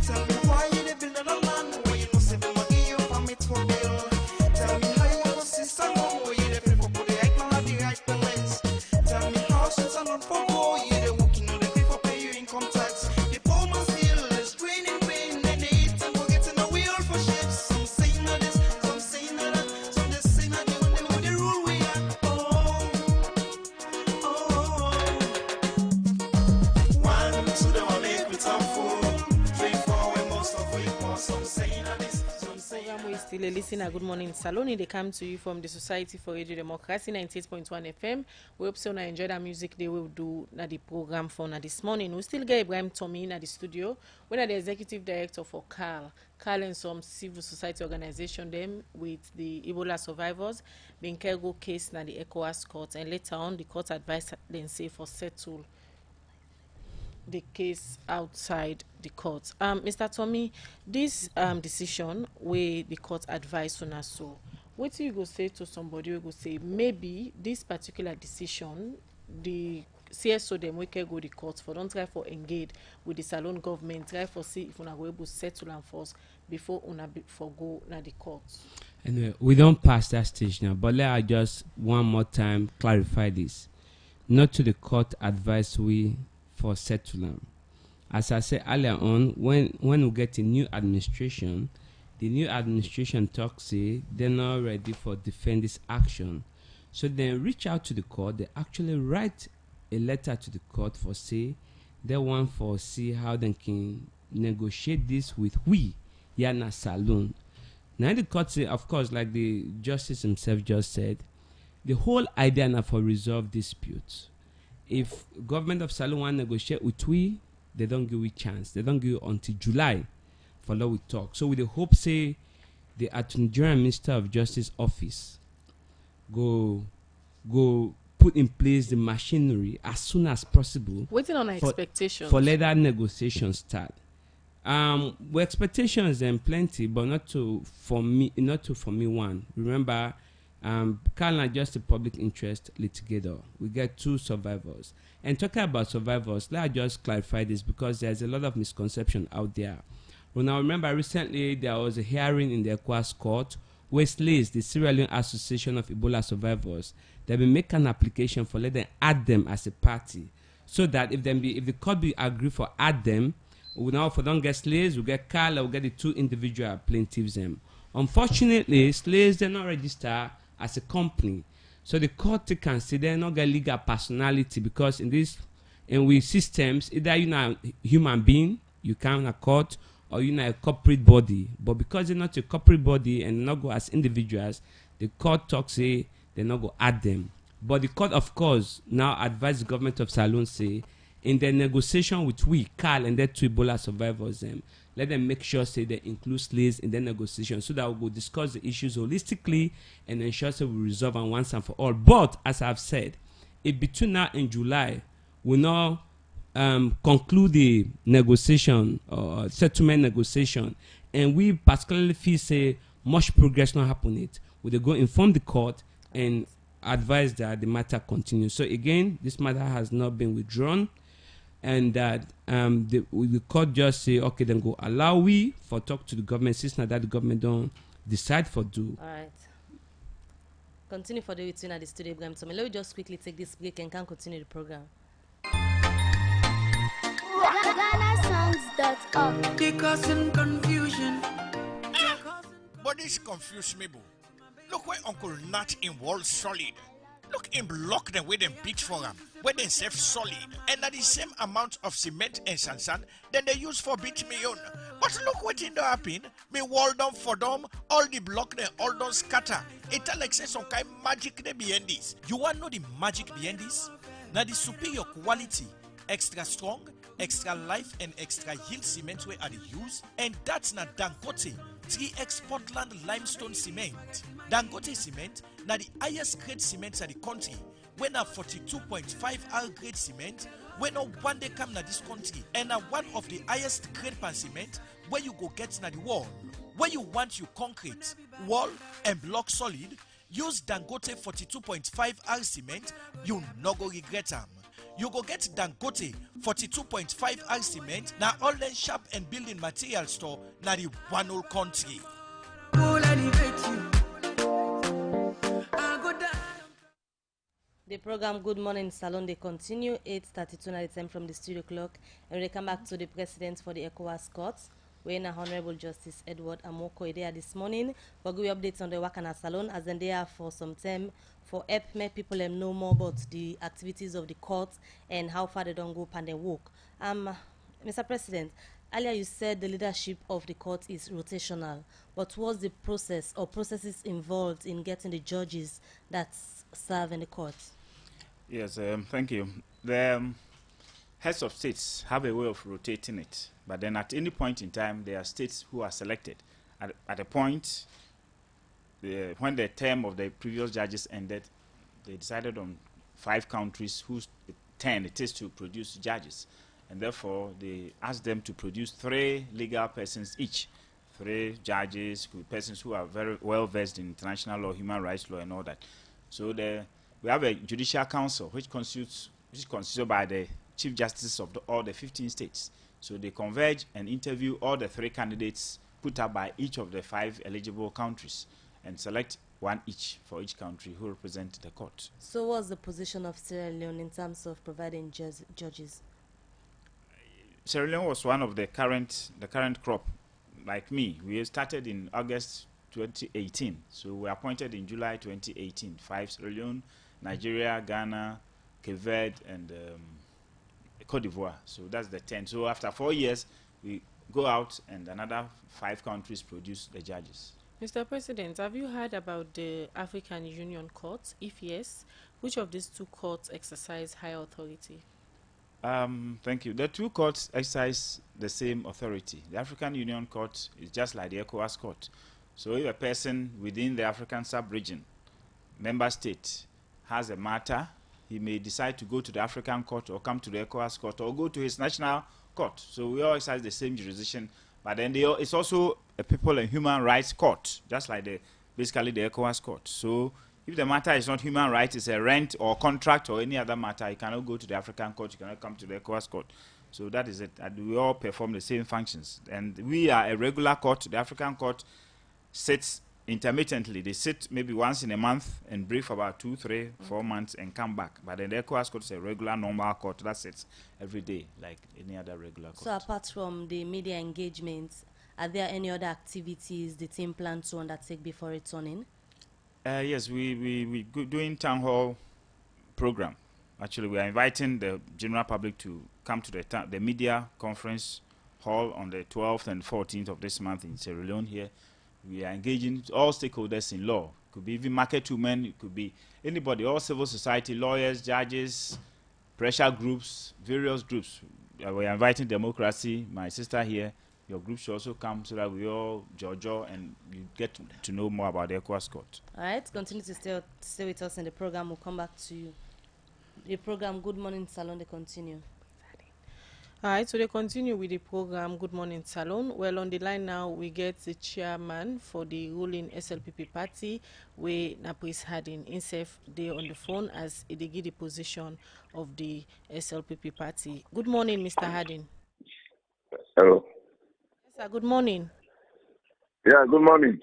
Tell me why you dey build another land where you know see them not give you permit for build. Tell me how you go see Salone where you dey pay for put the right man at the right place. Tell me how since Salone for go you dey working on the people pay you income tax. The poor man still is draining pain and they eat and forgetting the wheel for ships. Some saying that this, some saying that, some just saying that they want them with the rule we are. One, two, they want make me talk full. 3, 4, when most of we want. Some saying that this, some saying Program we still listen at Good Morning Salone. They come to you from the Society for Radio Democracy 98.1 FM. We hope so now enjoy the music they will do na the program for na this morning. We still get Ibrahim Tommy in the studio. We're the executive director for CAL and some civil society organization them with the Ebola survivors being cargo case na the ECOWAS court, and later on the court advised them say for settle the case outside the court. Mr. Tommy, this decision where the court advised on us, so what do you go say to somebody who go say maybe this particular decision the CSO them we can go the court for, don't try for engage with the Salone government, try for see if una go able to settle and force before una for go na the court. Anyway, we don't pass that stage now, but let I just one more time clarify this. Not to the court advice we for settlement. As I said earlier on, when we get a new administration, the new administration talks say they're not ready for defend this action. So they reach out to the court, they actually write a letter to the court for say they want for see how they can negotiate this with we, Yana Salone. Now the court say, of course, like the justice himself just said, the whole idea now for resolve disputes. If government of Salone want to negotiate with we, they don't give we chance. They don't give until July for law we talk. So with the hope say the Attorney General Minister of Justice office go put in place the machinery as soon as possible. Waiting on our expectations for later negotiations start. Well, expectations then plenty, but not to for me one. Remember, Carl and just a public interest litigator. We get 2 survivors. And talking about survivors, let I just clarify this because there's a lot of misconception out there. Well, now remember recently there was a hearing in the ECOWAS court Westlays, the Sierra Leone Association of Ebola Survivors, they will make an application for let them add them as a party, so that if the court be agree for add them, we now for don't get slaves, we get Carla, we get the two individual plaintiffs them. Unfortunately, slaves they're not registered as a company, so the court they consider not get legal personality, because in we systems either you know human being you count a court, or you know a corporate body, but because they're not a corporate body and not go as individuals, the court talks say they not go add them. But the court of course now advise the government of Salone say in their negotiation with Carl and their two Ebola survivors let them make sure say they include slaves in their negotiation, so that we will discuss the issues holistically and ensure that we resolve them once and for all. But as I've said, if between now and July we now conclude the negotiation or settlement negotiation, and we particularly feel say much progress not happen, it we go inform the court and advise that the matter continues. So again, this matter has not been withdrawn, and that the court just say okay, then go allow we for talk to the government, since now that the government don't decide for do. All right. Continue for the routine at the studio, Graham. So let me just quickly take this break and can continue the program. GhanaSongs.org. They causing confusion. But this confuse me, boo. Look where Uncle Nat in Wall Solid. Look in block them where them beat for them, where they save solid, and at the same amount of cement and sand then they use for beat me on. But look what in the happen, me wall down for them, all the block them all don't scatter. It like say some kind magic they behind this. You want know the magic behind this? Now the superior quality, extra strong, extra life and extra yield cement where are the use, and that's not Dangote 3X Portland limestone cement. Dangote cement na the highest grade cement at the country, when a 42.5 R grade cement, when no one day come na this country, and a one of the highest grade pan cement where you go get na the wall. Where you want you concrete, wall and block solid, use Dangote 42.5 R cement, you no go regret them. You go get Dangote 42.5 R cement na all the shop and building material store na the one whole country. The program Good Morning Salone, they continue 8:32 at the time from the studio clock, and we come back to the president for the ECOWAS courts, where Honorable Justice Edward Amoko is there this morning for give updates on the Wakana Salone, as then they are for some time for help make people know more about the activities of the court and how far they don't go and they work. Mr. President, earlier you said the leadership of the court is rotational, but what's the process or processes involved in getting the judges that serve in the court? Yes, thank you. The heads of states have a way of rotating it, but then at any point in time, there are states who are selected. At a point, when the term of the previous judges ended, they decided on 5 countries whose turn it is to produce judges. And therefore, they asked them to produce 3 legal persons each. 3 judges, persons who are very well versed in international law, human rights law, and all that. So we have a judicial council which is constituted by the chief justices of all the 15 states. So they converge and interview all the 3 candidates put up by each of the 5 eligible countries, and select 1 each for each country who represent the court. So what's the position of Sierra Leone in terms of providing judges? Sierra Leone was one of the current crop. Like me, we started in August 2018, so we appointed in July 2018. 5 Sierra Leone, Nigeria, Ghana, Cape Verde, and Cote d'Ivoire. So that's the 10. So after 4 years, we go out and another 5 countries produce the judges. Mr. President, have you heard about the African Union Court? If yes, which of these 2 courts exercise higher authority? Thank you. The 2 courts exercise the same authority. The African Union Court is just like the ECOWAS Court. So if a person within the African sub-region, member state, has a matter, he may decide to go to the African Court or come to the ECOWAS Court or go to his national court. So we all exercise the same jurisdiction, but then it's also a people and human rights court, just like basically the ECOWAS Court. So if the matter is not human rights, it's a rent or contract or any other matter, you cannot go to the African Court, you cannot come to the ECOWAS Court. So that is it. And we all perform the same functions. And we are a regular court. The African Court sits intermittently. They sit maybe once in a month and brief for about 2, 3, 4 months and come back. But then the ECOWAS court is a regular, normal court that sits every day, like any other regular court. So apart from the media engagements, are there any other activities the team plans to undertake before returning? Yes, we doing town hall program. Actually, we are inviting the general public to come to the media conference hall on the 12th and 14th of this month in Sierra Leone here. We are engaging all stakeholders in law. It could be even market women, it could be anybody, all civil society, lawyers, judges, pressure groups, various groups. We are inviting democracy, my sister here. Your group should also come so that we all jojo and you get to know more about the ECOWAS court. All right, continue to stay with us in the program. We'll come back to you. The program Good Morning Salone, they continue. All right, so they continue with the program Good Morning Salone. Well, on the line now, we get the chairman for the ruling SLPP party, where Napris Harding himself there on the phone as he give the position of the SLPP party. Good morning, Mr. Harding. Hello. Yes, sir, good morning. Yeah, good morning.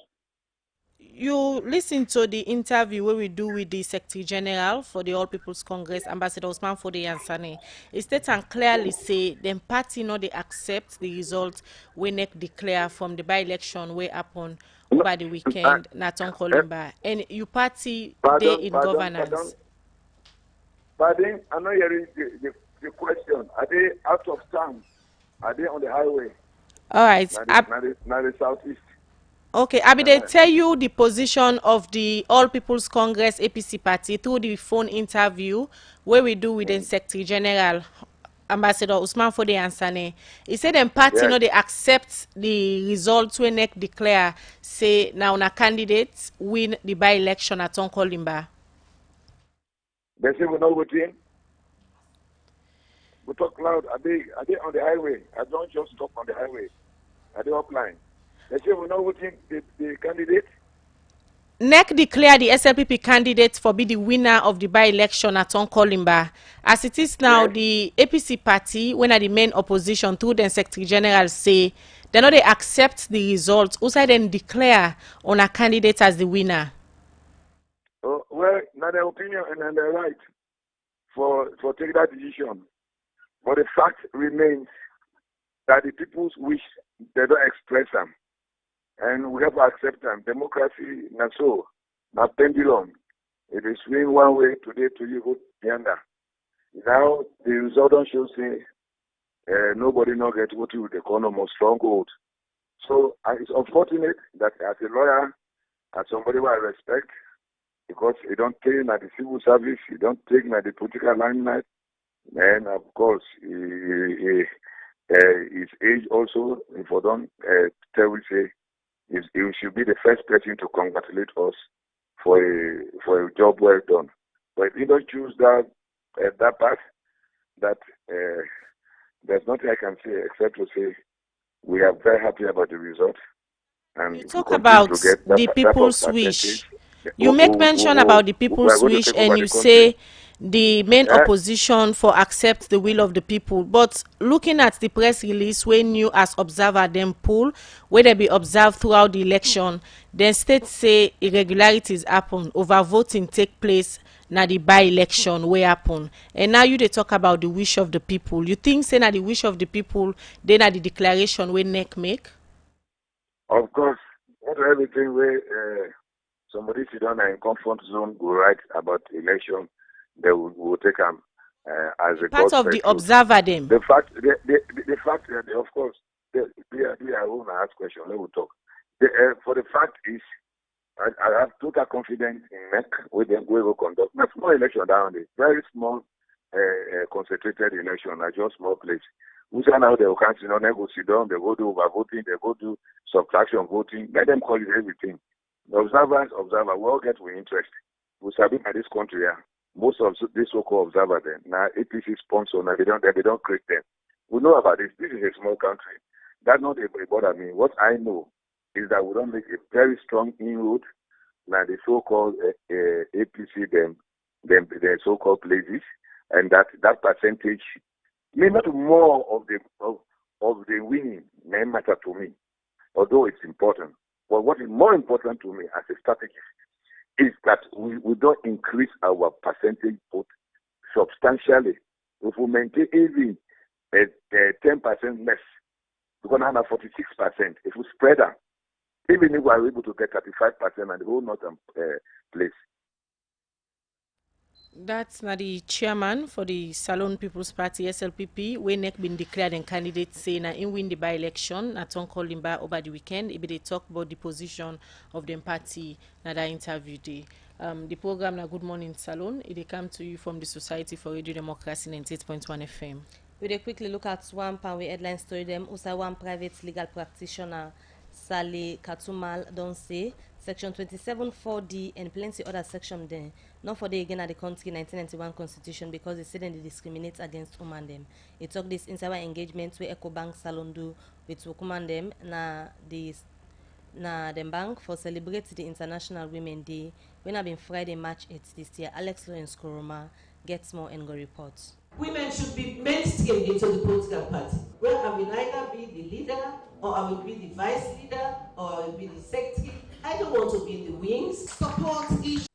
You listen to the interview where we do with the Secretary General for the All People's Congress, Ambassador Osman Fode Yansane. It states and clearly say the party no they accept the result we NEC declare from the by-election way happen over the weekend, Naton Kolimba. And you party day in governance. Pardon, I'm not hearing the question. Are they out of town? Are they on the highway? All right. Not the southeast. Okay, I mean, they tell you the position of the All People's Congress APC party through the phone interview where we do with the Secretary General, Ambassador Usman Fode Ansane. He said the party no they accept the results when NEC declare say now na candidates win the by-election at Tonkolimba. They say we're not voting. We talk loud. Are they on the highway? I don't just talk on the highway. Are they offline? They say we're not voting the candidate. NEC declare the SLPP candidate for be the winner of the by-election at Tonkolimba. As it is now, the APC party, when at the main opposition through the Secretary General say they know they accept the results, also then declare on a candidate as the winner. Oh, well, not their opinion and their right for taking that decision. But the fact remains that the people's wish, they don't express them. And we have to accept them. Democracy, not so. Not pendulum. It is swing one way today to you go the other. Now, the result don't show say nobody not get what you would call no more stronghold. So it's unfortunate that as a lawyer, as somebody who I respect, because he don't take in the civil service, he don't take in the political limelight, and of course, his age also, if I don't tell we say, he should be the first person to congratulate us for a job well done. But if he don't choose that path, that there's nothing I can say except to say we are very happy about the result. And you talk about the people's wish. You make mention about the people's wish and you say the main opposition for accept the will of the people. But looking at the press release when you as observer them poll, where they be observed throughout the election, then states say irregularities happen, overvoting take place na the by-election wey happen. And now you they talk about the wish of the people. You think say na the wish of the people, then na the declaration wey NEC make? Of course, not everything where somebody sit down in comfort zone go write about election, they will take them as a part of the observer them. The fact that of course they are own ask question. Let me talk. For the fact is, I have total confidence in NEC with them we will conduct a small election down there, very small, concentrated election, not just small place. We say now they will cancel, they go sit down, they go do overvoting, they go do subtraction voting. Let them call it everything. The observer, we all get with interest. We sabi by this country, most of these so-called observers, now APC sponsor, now they don't create them. We know about this. This is a small country. That's not a bother me. What I know is that we don't make a very strong inroad now the so-called APC, their so-called places, and that percentage may not more of the winning may matter to me, although it's important. But what is more important to me as a strategist is that we don't increase our percentage vote substantially. If we maintain even 10% less, we're going to have 46%. If we spread out, even if we are able to get 35% and the whole northern place. That's not the chairman for the Salone People's Party SLPP. When NEC been declared and candidate say na in win the by-election. At on calling by over the weekend. If they talk about the position of the party na that interview day. The program na Good Morning Salone. It come to you from the Society for Radio Democracy 98.1 FM. We quickly look at one pan with headline story them. Also one private legal practitioner, Sally Katumal, don't say Section 27 4D and plenty other section there. Not for the again at the country 1991 constitution because they said they discriminate against women them. It took this inside engagement where EcoBank Salon do with women them na the bank for celebrate the International Women Day when have been Friday, March 8th this year. Alex Lawrence Koroma gets more and go reports. Women should be mainstreamed into the political party, where I will either be the leader, or I will be the vice leader, or I will be the secretary. I don't want to be in the wings. Support each.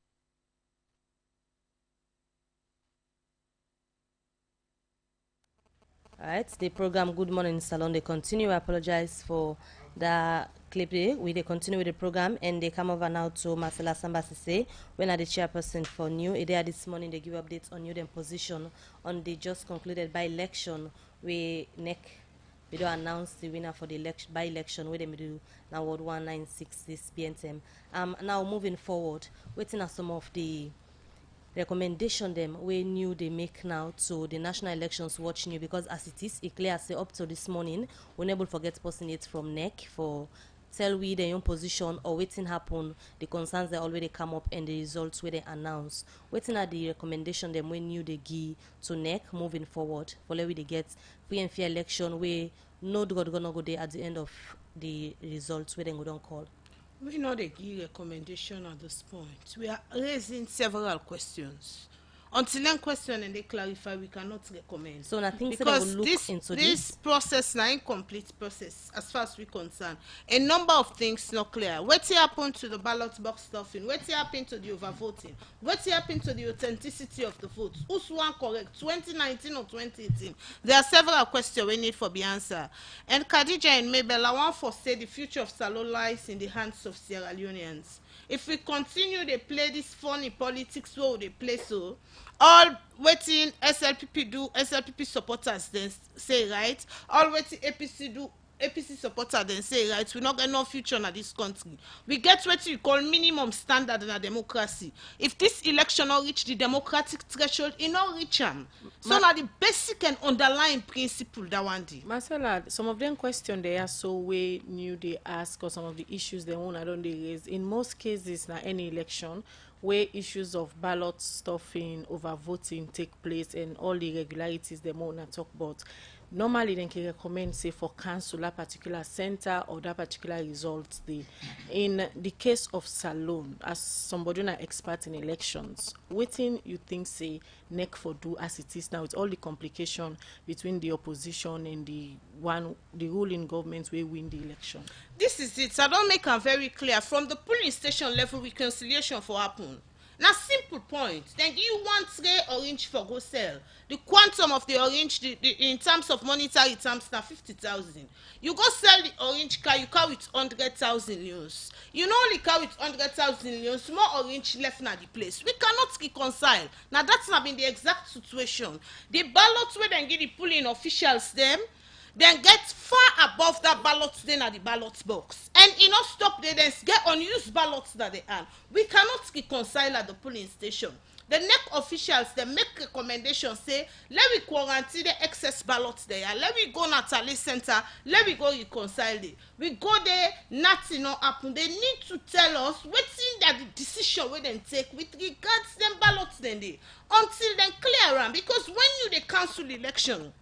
Alright, the program Good Morning Salone, they continue. I apologize for the clip there. They continue with the program and they come over now to Marcela Sambasise when are the chairperson for new. There this morning they give updates on new them position on the just concluded by-election where NEC we don't announce the winner for the by-election where they do now Ward 196 this BNTM. Now moving forward, waiting at some of the recommendation them we new they make now to the National Elections Watch new because as it is it clear say up to this morning we're unable to forget person it from NEC for tell we their own position or waiting happen the concerns they already come up and the results where they announce waiting at the recommendation them when new they give to NEC moving forward for let we they get free and fair election where no God gonna go there at the end of the results where they go don't call. We know they give recommendation at this point. We are raising several questions. Until then question and they clarify, we cannot recommend. So I think because so look into this process now incomplete process as far as we concern. A number of things not clear. What happened to the ballot box stuffing? What happened to the overvoting? What happened to the authenticity of the votes? Who's one correct? 2019 or 2018? There are several questions we need for the answer. And Khadija and Mabel, I want to say the future of Salone lies in the hands of Sierra Leoneans. If we continue to play this funny politics where they play so, all waiting SLPP do, SLPP supporters then say right, all waiting APC do, APC supporters then say right, we not get no future in this country. We get what you call minimum standard in a democracy. If this election not reach the democratic threshold, it not reach them. So now the basic and underlying principle that one day. Marcella, some of them questions they are so way new they ask or some of the issues they want I don't they raise. In most cases now any election where issues of ballot stuffing, overvoting take place and all the irregularities they want to talk about. Normally they can recommend say for cancel that particular center or that particular result. In the case of Salone, as somebody not expert in elections, waiting you think say NEC for do as it is now with all the complication between the opposition and the ruling government will win the election. This is it. I don't make them very clear. From the polling station level, reconciliation for happen. Now, simple point. Then you want red orange for go sell. The quantum of the orange, in terms of monetary terms, now 50,000. You go sell the orange car, you carry with 100,000 euros. You know only carry with 100,000 euros, more orange left na the place. We cannot reconcile. Now, that's not been the exact situation. The ballots where they get the polling officials them, then get far above that ballot then at the ballot box and you know stop there then get unused ballots that they have. We cannot reconcile at the polling station. The NEC officials they make recommendations say let me quarantine the excess ballots there, let me go Natalie Center, let me go reconcile it. We go there, nothing not happen. They need to tell us what's in that the decision we then take with regards them ballots then they until then clear around because when you they cancel the election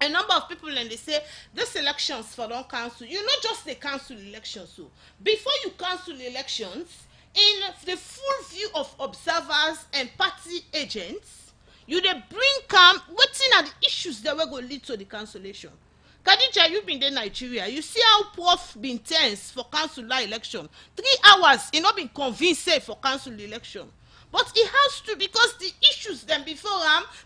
a number of people and they say this elections for don't cancel. You not just they cancel elections. So before you cancel elections, in the full view of observers and party agents, you they bring calm waiting at the issues that will go lead to the cancellation. Khadija, you been in Nigeria. You see how Prof been tense for council election. 3 hours, he not been convinced say for council election. But it has to, because the issues then before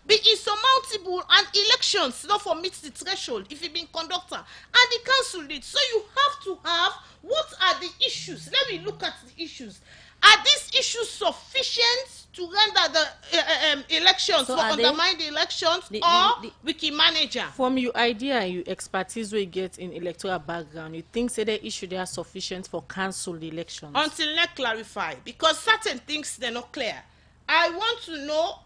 be insurmountable, and elections not for meet the threshold if it been conductor and the council lead. So you have to have, what are the issues? Let me look at the issues. Are these issues sufficient to render the elections, So for are they? undermine the elections, or wiki manager? From your idea and your expertise we get in electoral background, you think say the issue they are sufficient for cancel the elections? Until they clarify, because certain things they're not clear. I want to know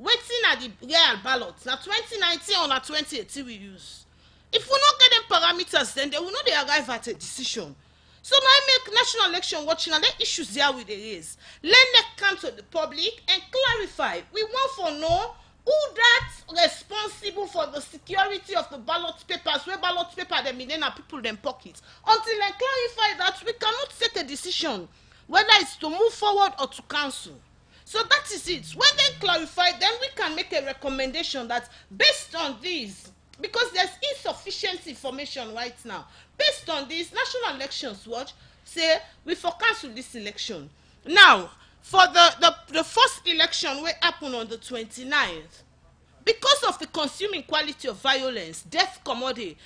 wetin are the real ballots. Na 2019 or na 2018 we use. If we not get them parameters, then they will not they arrive at a decision. So now I make national election watching and the issues there with the raise. Let them come to the public and clarify. We want for know who that's responsible for the security of the ballot papers, where ballot paper them in and people them pockets. Until they clarify that, we cannot take a decision whether it's to move forward or to cancel. So that is it. When they clarify, then we can make a recommendation that based on this, because there's insufficient information right now, based on this, National Elections Watch say we for cancel this election. Now, for the first election will happen on the 29th, because of the consuming quality of violence, death commodity,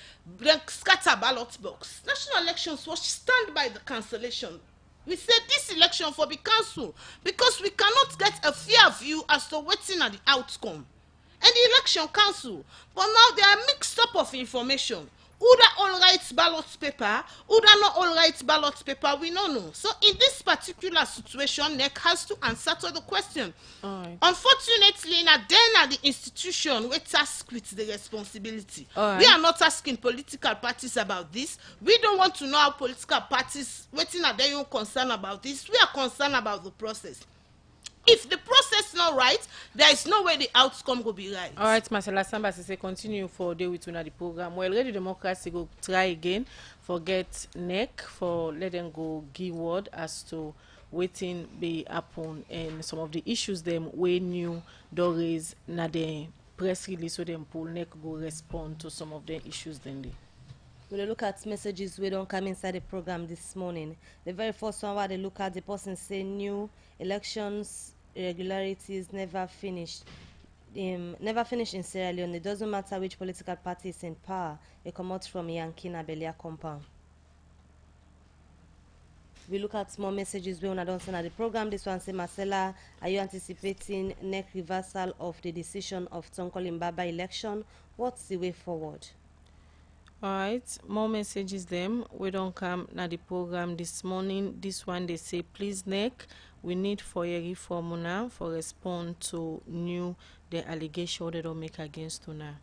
scatter ballot box, National Elections Watch stand by the cancellation. We said this election for be cancelled because we cannot get a fair view as to what's in the outcome. And the election cancel. But now there are mixed up of information. Who that all writes ballot paper, who that not all writes ballot paper, we don't know. So in this particular situation, NEC has to answer to the question. Right. Unfortunately, now then at the institution, we're tasked with the responsibility. Right. We are not asking political parties about this. We don't want to know how political parties waiting at their own concern about this. We are concerned about the process. If the process not right, there is no way the outcome will be right. All right, Marcella Samba say continue for day with the program. Well, Radio Democracy go try again, forget NEC for let them go give word as to waiting be happen and some of the issues them we new do raise na the press release so them pull NEC go respond to some of the issues then they. We'll look at messages we don't come inside the program this morning. The very first one where they look at the person say new elections irregularities never finished. Never finished in Sierra Leone. It doesn't matter which political party is in power. It comes out from Yankina Belia compound. We look at more messages we don't send at the program. This one say, Marcella, are you anticipating NEC reversal of the decision of Tonkol Mbaba election? What's the way forward? All right, more messages them we don't come na the program this morning. This one they say, please NEC, we need for a reform now for respond to new the allegation they don't make against una.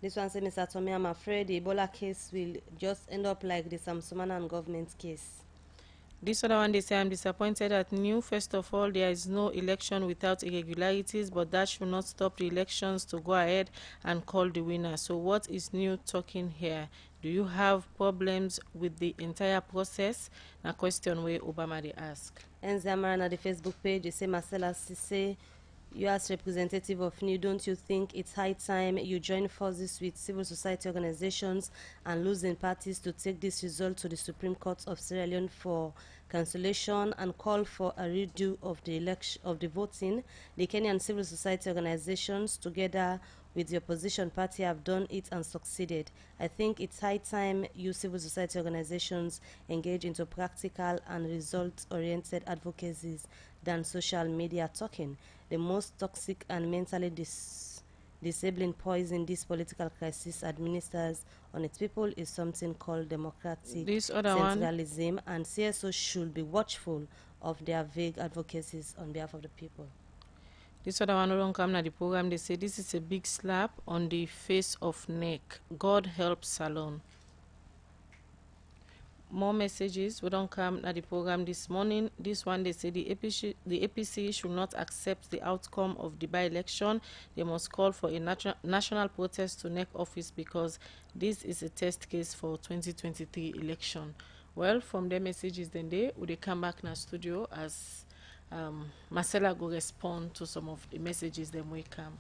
This one say, Mr. Tommy, I'm afraid the Ebola case will just end up like the Samsumana government case. This other one they say, I'm disappointed at new. First of all, there is no election without irregularities, but that should not stop the elections to go ahead and call the winner. So what is new talking here? Do you have problems with the entire process? A question where Obama they ask. Enzamara on the Facebook page, they say, Marcella Sisse, you as representative of NEW, don't you think it's high time you join forces with civil society organizations and losing parties to take this result to the Supreme Court of Sierra Leone for cancellation and call for a redo of the election of the voting? The Kenyan civil society organizations, together with the opposition party, have done it and succeeded. I think it's high time you civil society organizations engage into practical and result-oriented advocacies than social media talking. The most toxic and mentally disabling poison this political crisis administers on its people is something called democratic centralism, and CSO should be watchful of their vague advocacies on behalf of the people. This other one don't come na the program. They say this is a big slap on the face of NEC. God help Salone. More messages we don't come at the program this morning. This one they say the APC should not accept the outcome of the by-election. They must call for a national protest to NEC office because this is a test case for 2023 election. Well, from their messages then they come back in the studio as Marcella go respond to some of the messages then we come.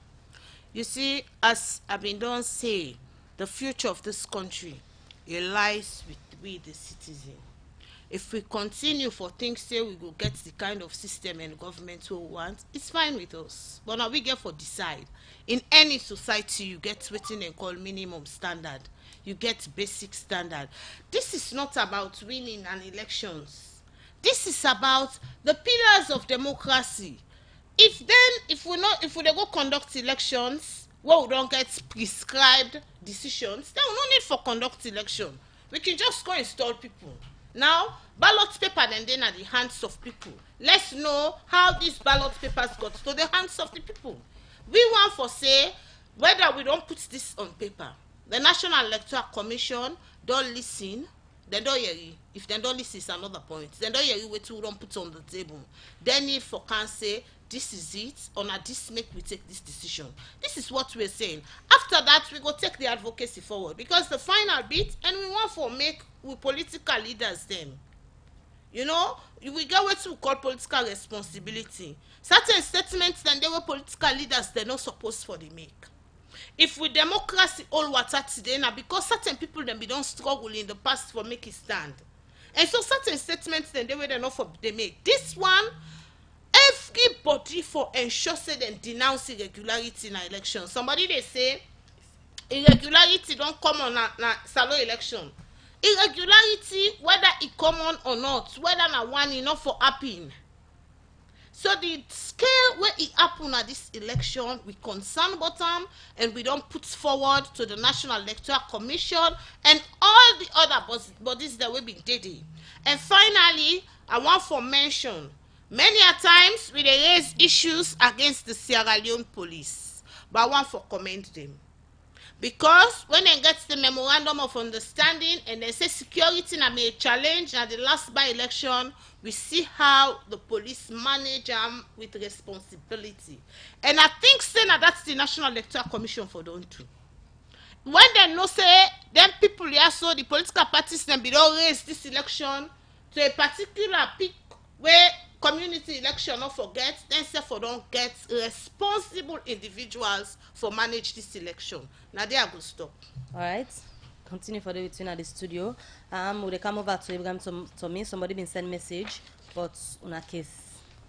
You see, as I've been done say, the future of this country, it lies with we the citizen. If we continue for things say we go get the kind of system and government we want, it's fine with us. But now we get for decide. In any society, you get wetin dem call minimum standard. You get basic standard. This is not about winning an elections. This is about the pillars of democracy. If we dey go conduct elections where we don't get prescribed decisions, then we no need for conduct election. We can just go install people. Now, ballot paper then dey na the hands of people. Let's know how these ballot papers got to the hands of the people. We want for say whether we don't put this on paper. The National Electoral Commission don't listen. Then don't hear you. If they don't listen, it's another point. Then don't hear you what we don't put on the table. Then if for can say this is it, or na this make we take this decision. This is what we're saying. After that, we go take the advocacy forward because the final bit, and we want for make with political leaders them. You know, we get what we call political responsibility. Certain statements then they were political leaders they're not supposed for the make. If we democracy all water today now because certain people then be don't struggle in the past for make it stand. And so certain statements then they were not for they make. This one, everybody for ensure say them denounce irregularity in an election. Somebody they say irregularity don't come on na Salone election. Irregularity, whether it common or not, whether na one enough for happen. So the scale where it happen at this election, we concern bottom and we don't put forward to the National Electoral Commission and all the other bodies that will be daily. And finally, I want for mention, many a times we dey raise issues against the Sierra Leone police, but I want for commend them. Because when they get the memorandum of understanding and they say security na be a challenge at the last by-election, we see how the police manage them with responsibility. And I think say na that's the National Electoral Commission for don't do. When they know say them people here, so the political parties then be don't raise this election to a particular peak where community election not forget, then say for don't get responsible individuals for manage this election. Now they are going to stop. All right. Continue for the between at the studio. We come over to Abraham to me. Somebody been send message, but on a case.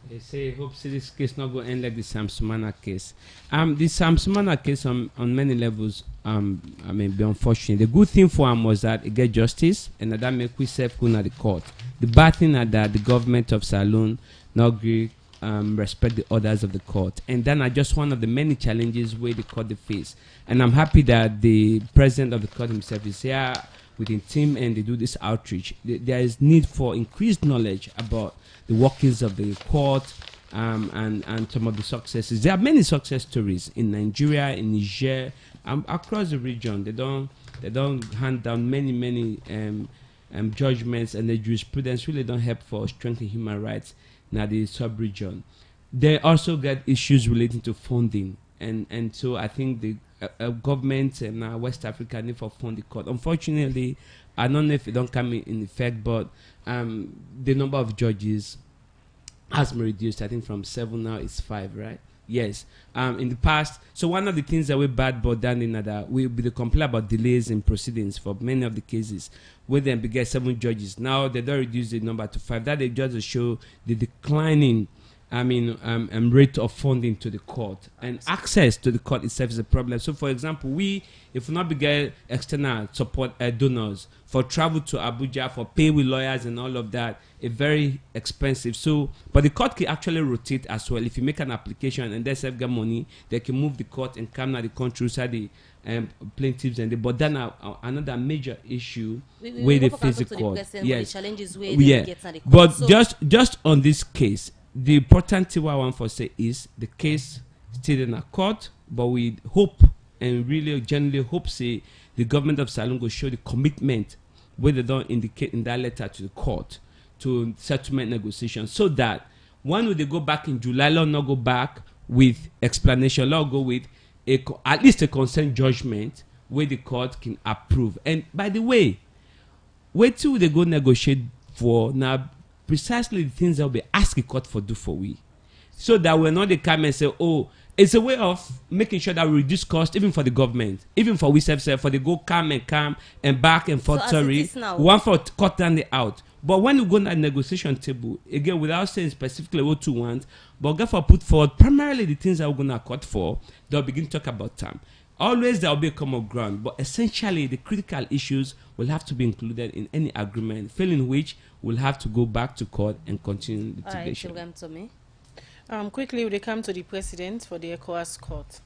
They say, hope see this case not go end like the Samsumana case. The Samsumana case on many levels, I mean, be unfortunate. The good thing for him was that he get justice, and that make we safe go to the court. The bad thing is that the government of Salone not agree, respect the orders of the court, and then are just one of the many challenges where the court they face. And I'm happy that the president of the court himself is here with his team, and they do this outreach. There is need for increased knowledge about the workings of the court and some of the successes. There are many success stories in Nigeria, in Niger, across the region. They don't hand down many judgments, and the jurisprudence really don't help for strengthening human rights in the sub-region. They also get issues relating to funding, and so I think the government and West Africa need for fund the court. Unfortunately, I don't know if it don't come in effect, but the number of judges has been reduced. I think from 7 now it's 5, right? Yes. In the past, so one of the things that we bad about down in that we be the complaint about delays in proceedings for many of the cases where they get 7 judges. Now they don't reduce the number to 5. That they just show the declining rate of funding to the court, and access to the court itself is a problem. So, for example, if we not be get external support donors for travel to Abuja, for pay with lawyers and all of that, it's very expensive. So, but the court can actually rotate as well. If you make an application and they save get money, they can move the court and come to the country so the plaintiffs and but then another major issue where they face the court. Yes, but so just on this case. The important thing I want to say is the case still in a court, but we hope and really genuinely hope say the government of Salone will show the commitment where they don't indicate in that letter to the court to settlement negotiations, so that when they go back in July, they'll not go back with explanation. They'll go with at least a consent judgment where the court can approve. And by the way, wait till they go negotiate for now. Precisely the things that will be asking court for do for we, so that we're not the come and say, oh, it's a way of making sure that we reduce cost even for the government, even for we self for they go come and back and forth. So as it is now, one for cut down the out. But when we go on that negotiation table, again, without saying specifically what to want, but therefore put forward primarily the things that we're going to cut for, they'll begin to talk about time. Always there will be a common ground, but essentially the critical issues will have to be included in any agreement, failing which we'll have to go back to court and continue litigation. All right, to me. Quickly, we come to the president for the ECOWAS court.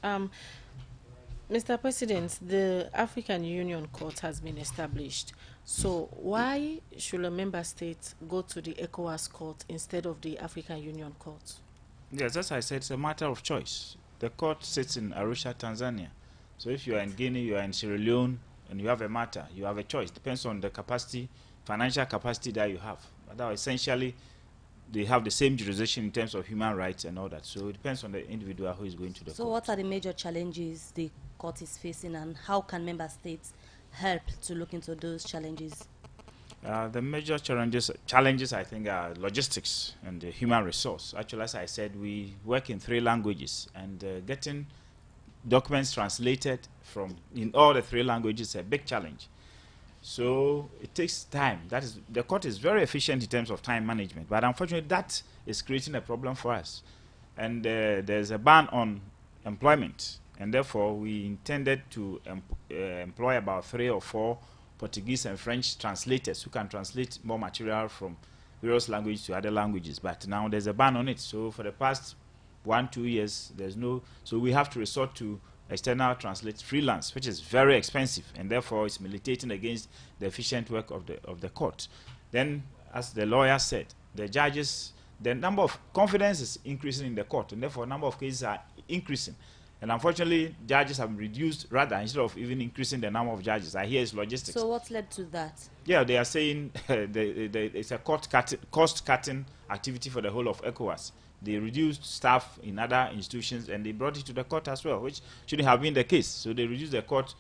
Mr. President, the African Union Court has been established. So why should a member state go to the ECOWAS court instead of the African Union Court? Yes, as I said, it's a matter of choice. The court sits in Arusha, Tanzania. So if you are in Guinea, you are in Sierra Leone, and you have a matter, you have a choice. Depends on the capacity, financial capacity that you have. But essentially, they have the same jurisdiction in terms of human rights and all that. So it depends on the individual who is going to the court. So what are the major challenges the court is facing, and how can member states help to look into those challenges? The major challenges I think are logistics and the human resource. Actually, as I said, we work in 3 languages, and getting documents translated in all the 3 languages is a big challenge. So it takes time. That is, the court is very efficient in terms of time management, but unfortunately that is creating a problem for us. And there's a ban on employment, and therefore we intended to employ about 3 or 4 Portuguese and French translators who can translate more material from various languages to other languages. But now there's a ban on it. So for the past 1-2 years, so we have to resort to external translate freelance, which is very expensive, and therefore it's militating against the efficient work of the court. Then, as the lawyer said, the judges, the number of confidence is increasing in the court, and therefore number of cases are increasing. And unfortunately, judges have reduced rather instead of even increasing the number of judges. I hear it's logistics. So what led to that? Yeah, they are saying it's a cost-cutting activity for the whole of ECOWAS. They reduced staff in other institutions, and they brought it to the court as well, which shouldn't have been the case. So they reduced the court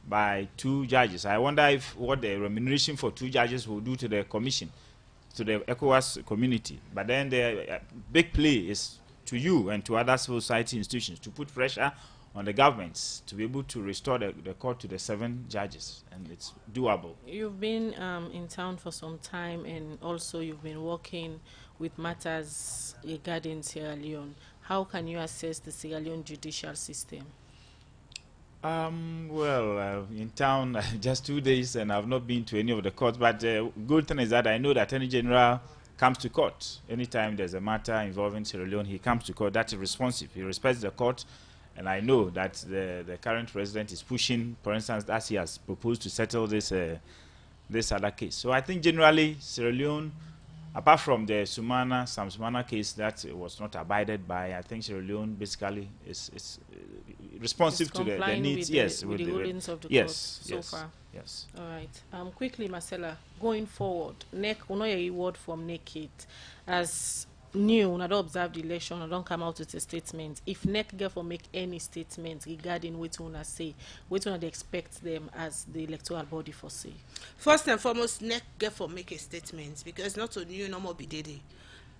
by 2 judges. I wonder what the remuneration for 2 judges will do to the commission, to the ECOWAS community. But then the big play is to you and to other civil society institutions to put pressure on the governments to be able to restore the court to the 7 judges, and it's doable. You've been in town for some time, and also you've been working with matters regarding Sierra Leone. How can you assess the Sierra Leone judicial system? Well, in town just 2 days, and I've not been to any of the courts, but the good thing is that I know that Attorney General comes to court. Anytime there's a matter involving Sierra Leone, he comes to court. That is responsive. He respects the court, and I know that the current president is pushing, for instance, as he has proposed to settle this other case. So I think generally Sierra Leone, apart from the Sam Sumana case that was not abided by, I think Sierra Leone basically is responsive to the needs. With the rulings of the court so far. Yes. All right. Quickly, Marcella, going forward, NEC, we know a word from NEC as new, I don't observe the election, I don't come out with a statement. If NEC get for make any statement regarding what you wanna say, what you wanna expect them as the electoral body for say? First and foremost, NEC get for make a statement, because not only you no more be daily.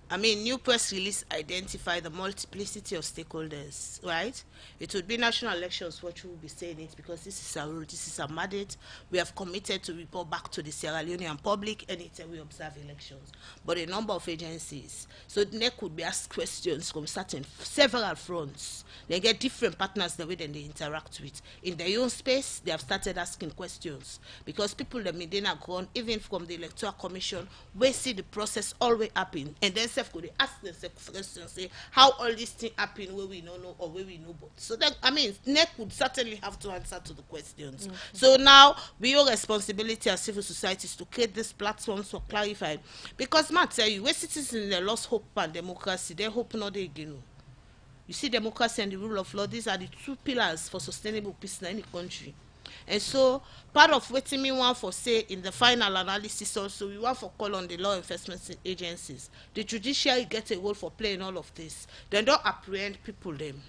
I mean, new press release identify the multiplicity of stakeholders, right? It would be national elections what you will be saying it, because this is our rule, this is our mandate. We have committed to report back to the Sierra Leonean public anytime we observe elections. But a number of agencies, so the NEC could be asked questions from several fronts. They get different partners the way that they interact with. In their own space, they have started asking questions, because people that may then have gone, even from the Electoral Commission, we see the process all the way happen, and then could they ask themselves questions, say how all these things happen where we don't know or where we know, but so that I mean NEC would certainly have to answer to the questions. So now we owe responsibility as civil societies to create these platforms for clarify, because man tell you, where citizens they lost hope and democracy, they hope not they again. You see, democracy and the rule of law, these are the 2 pillars for sustainable peace in any country. And so part of what we want for say in the final analysis also, we want for call on the law enforcement agencies. The judiciary get a role for playing all of this. They don't apprehend people them.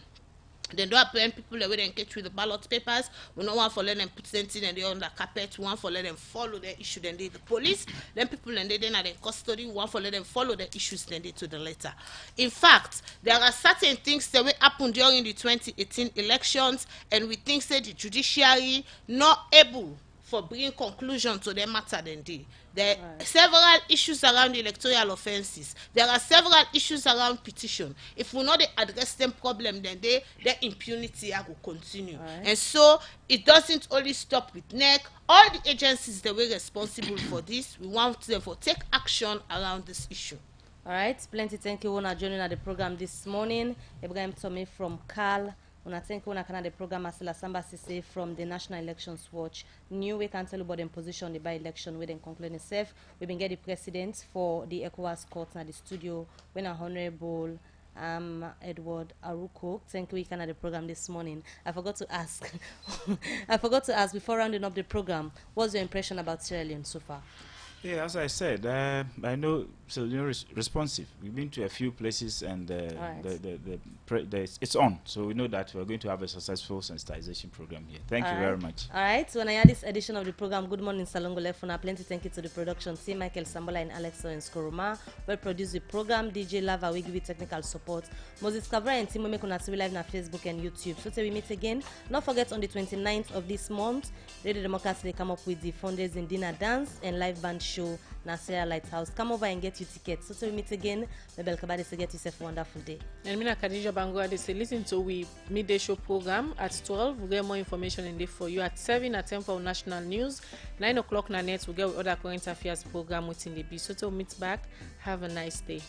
Then don't apprehend people the way they get through the ballot papers. We don't want for let them put something and they on the carpet. We want for let them follow the issue. Then they the police. Then people and they then are in custody. We want for let them follow the issues. Then they to the letter. In fact, there are certain things that will happen during the 2018 elections, and we think that the judiciary not able for bringing conclusion to the matter than they. There are several issues around the electoral offences. There are several issues around petition. If we not address them problem, then their impunity will continue. And so it doesn't only stop with NEC. All the agencies that were responsible for this, we want them to take action around this issue. All right, plenty thank you for joining at the program this morning. Ibrahim Tommy from Cal. Una thank you for the program Asila Samba Sise from the National Elections Watch. New we can tell you about the position the by-election with them concluding itself. We've been getting the president for the ECOWAS court in the studio when a honorable Edward Aruko. Thank you for the program this morning. I forgot to ask before rounding up the program, what's your impression about Sierra Leone so far? Yeah, as I said, I know Sierra Leone is responsive. We've been to a few places and it's on. So we know that we're going to have a successful sensitization program here. Thank you very much. All right, so when I had this edition of the program, Good Morning Salone, plenty thank you to the production team, Michael Sambola and Alex and Skoroma. We produce the program, DJ Lava, we give you technical support. Moses Cabra and Timo make on live on Facebook and YouTube. So till we meet again, don't forget on the 29th of this month, Radio Democracy, they come up with the fundraising dinner dance and live band show, Nasira Lighthouse. Come over and get your tickets. So till we meet again, Mabel Kabade say get yourself a wonderful day. And Mina Khadija Bangwa, they say listen to we midday show program at 12. We'll get more information in there for you at 7 at Temple National News. 9 o'clock na net, we'll get other current affairs program within the B. So till we meet back, have a nice day.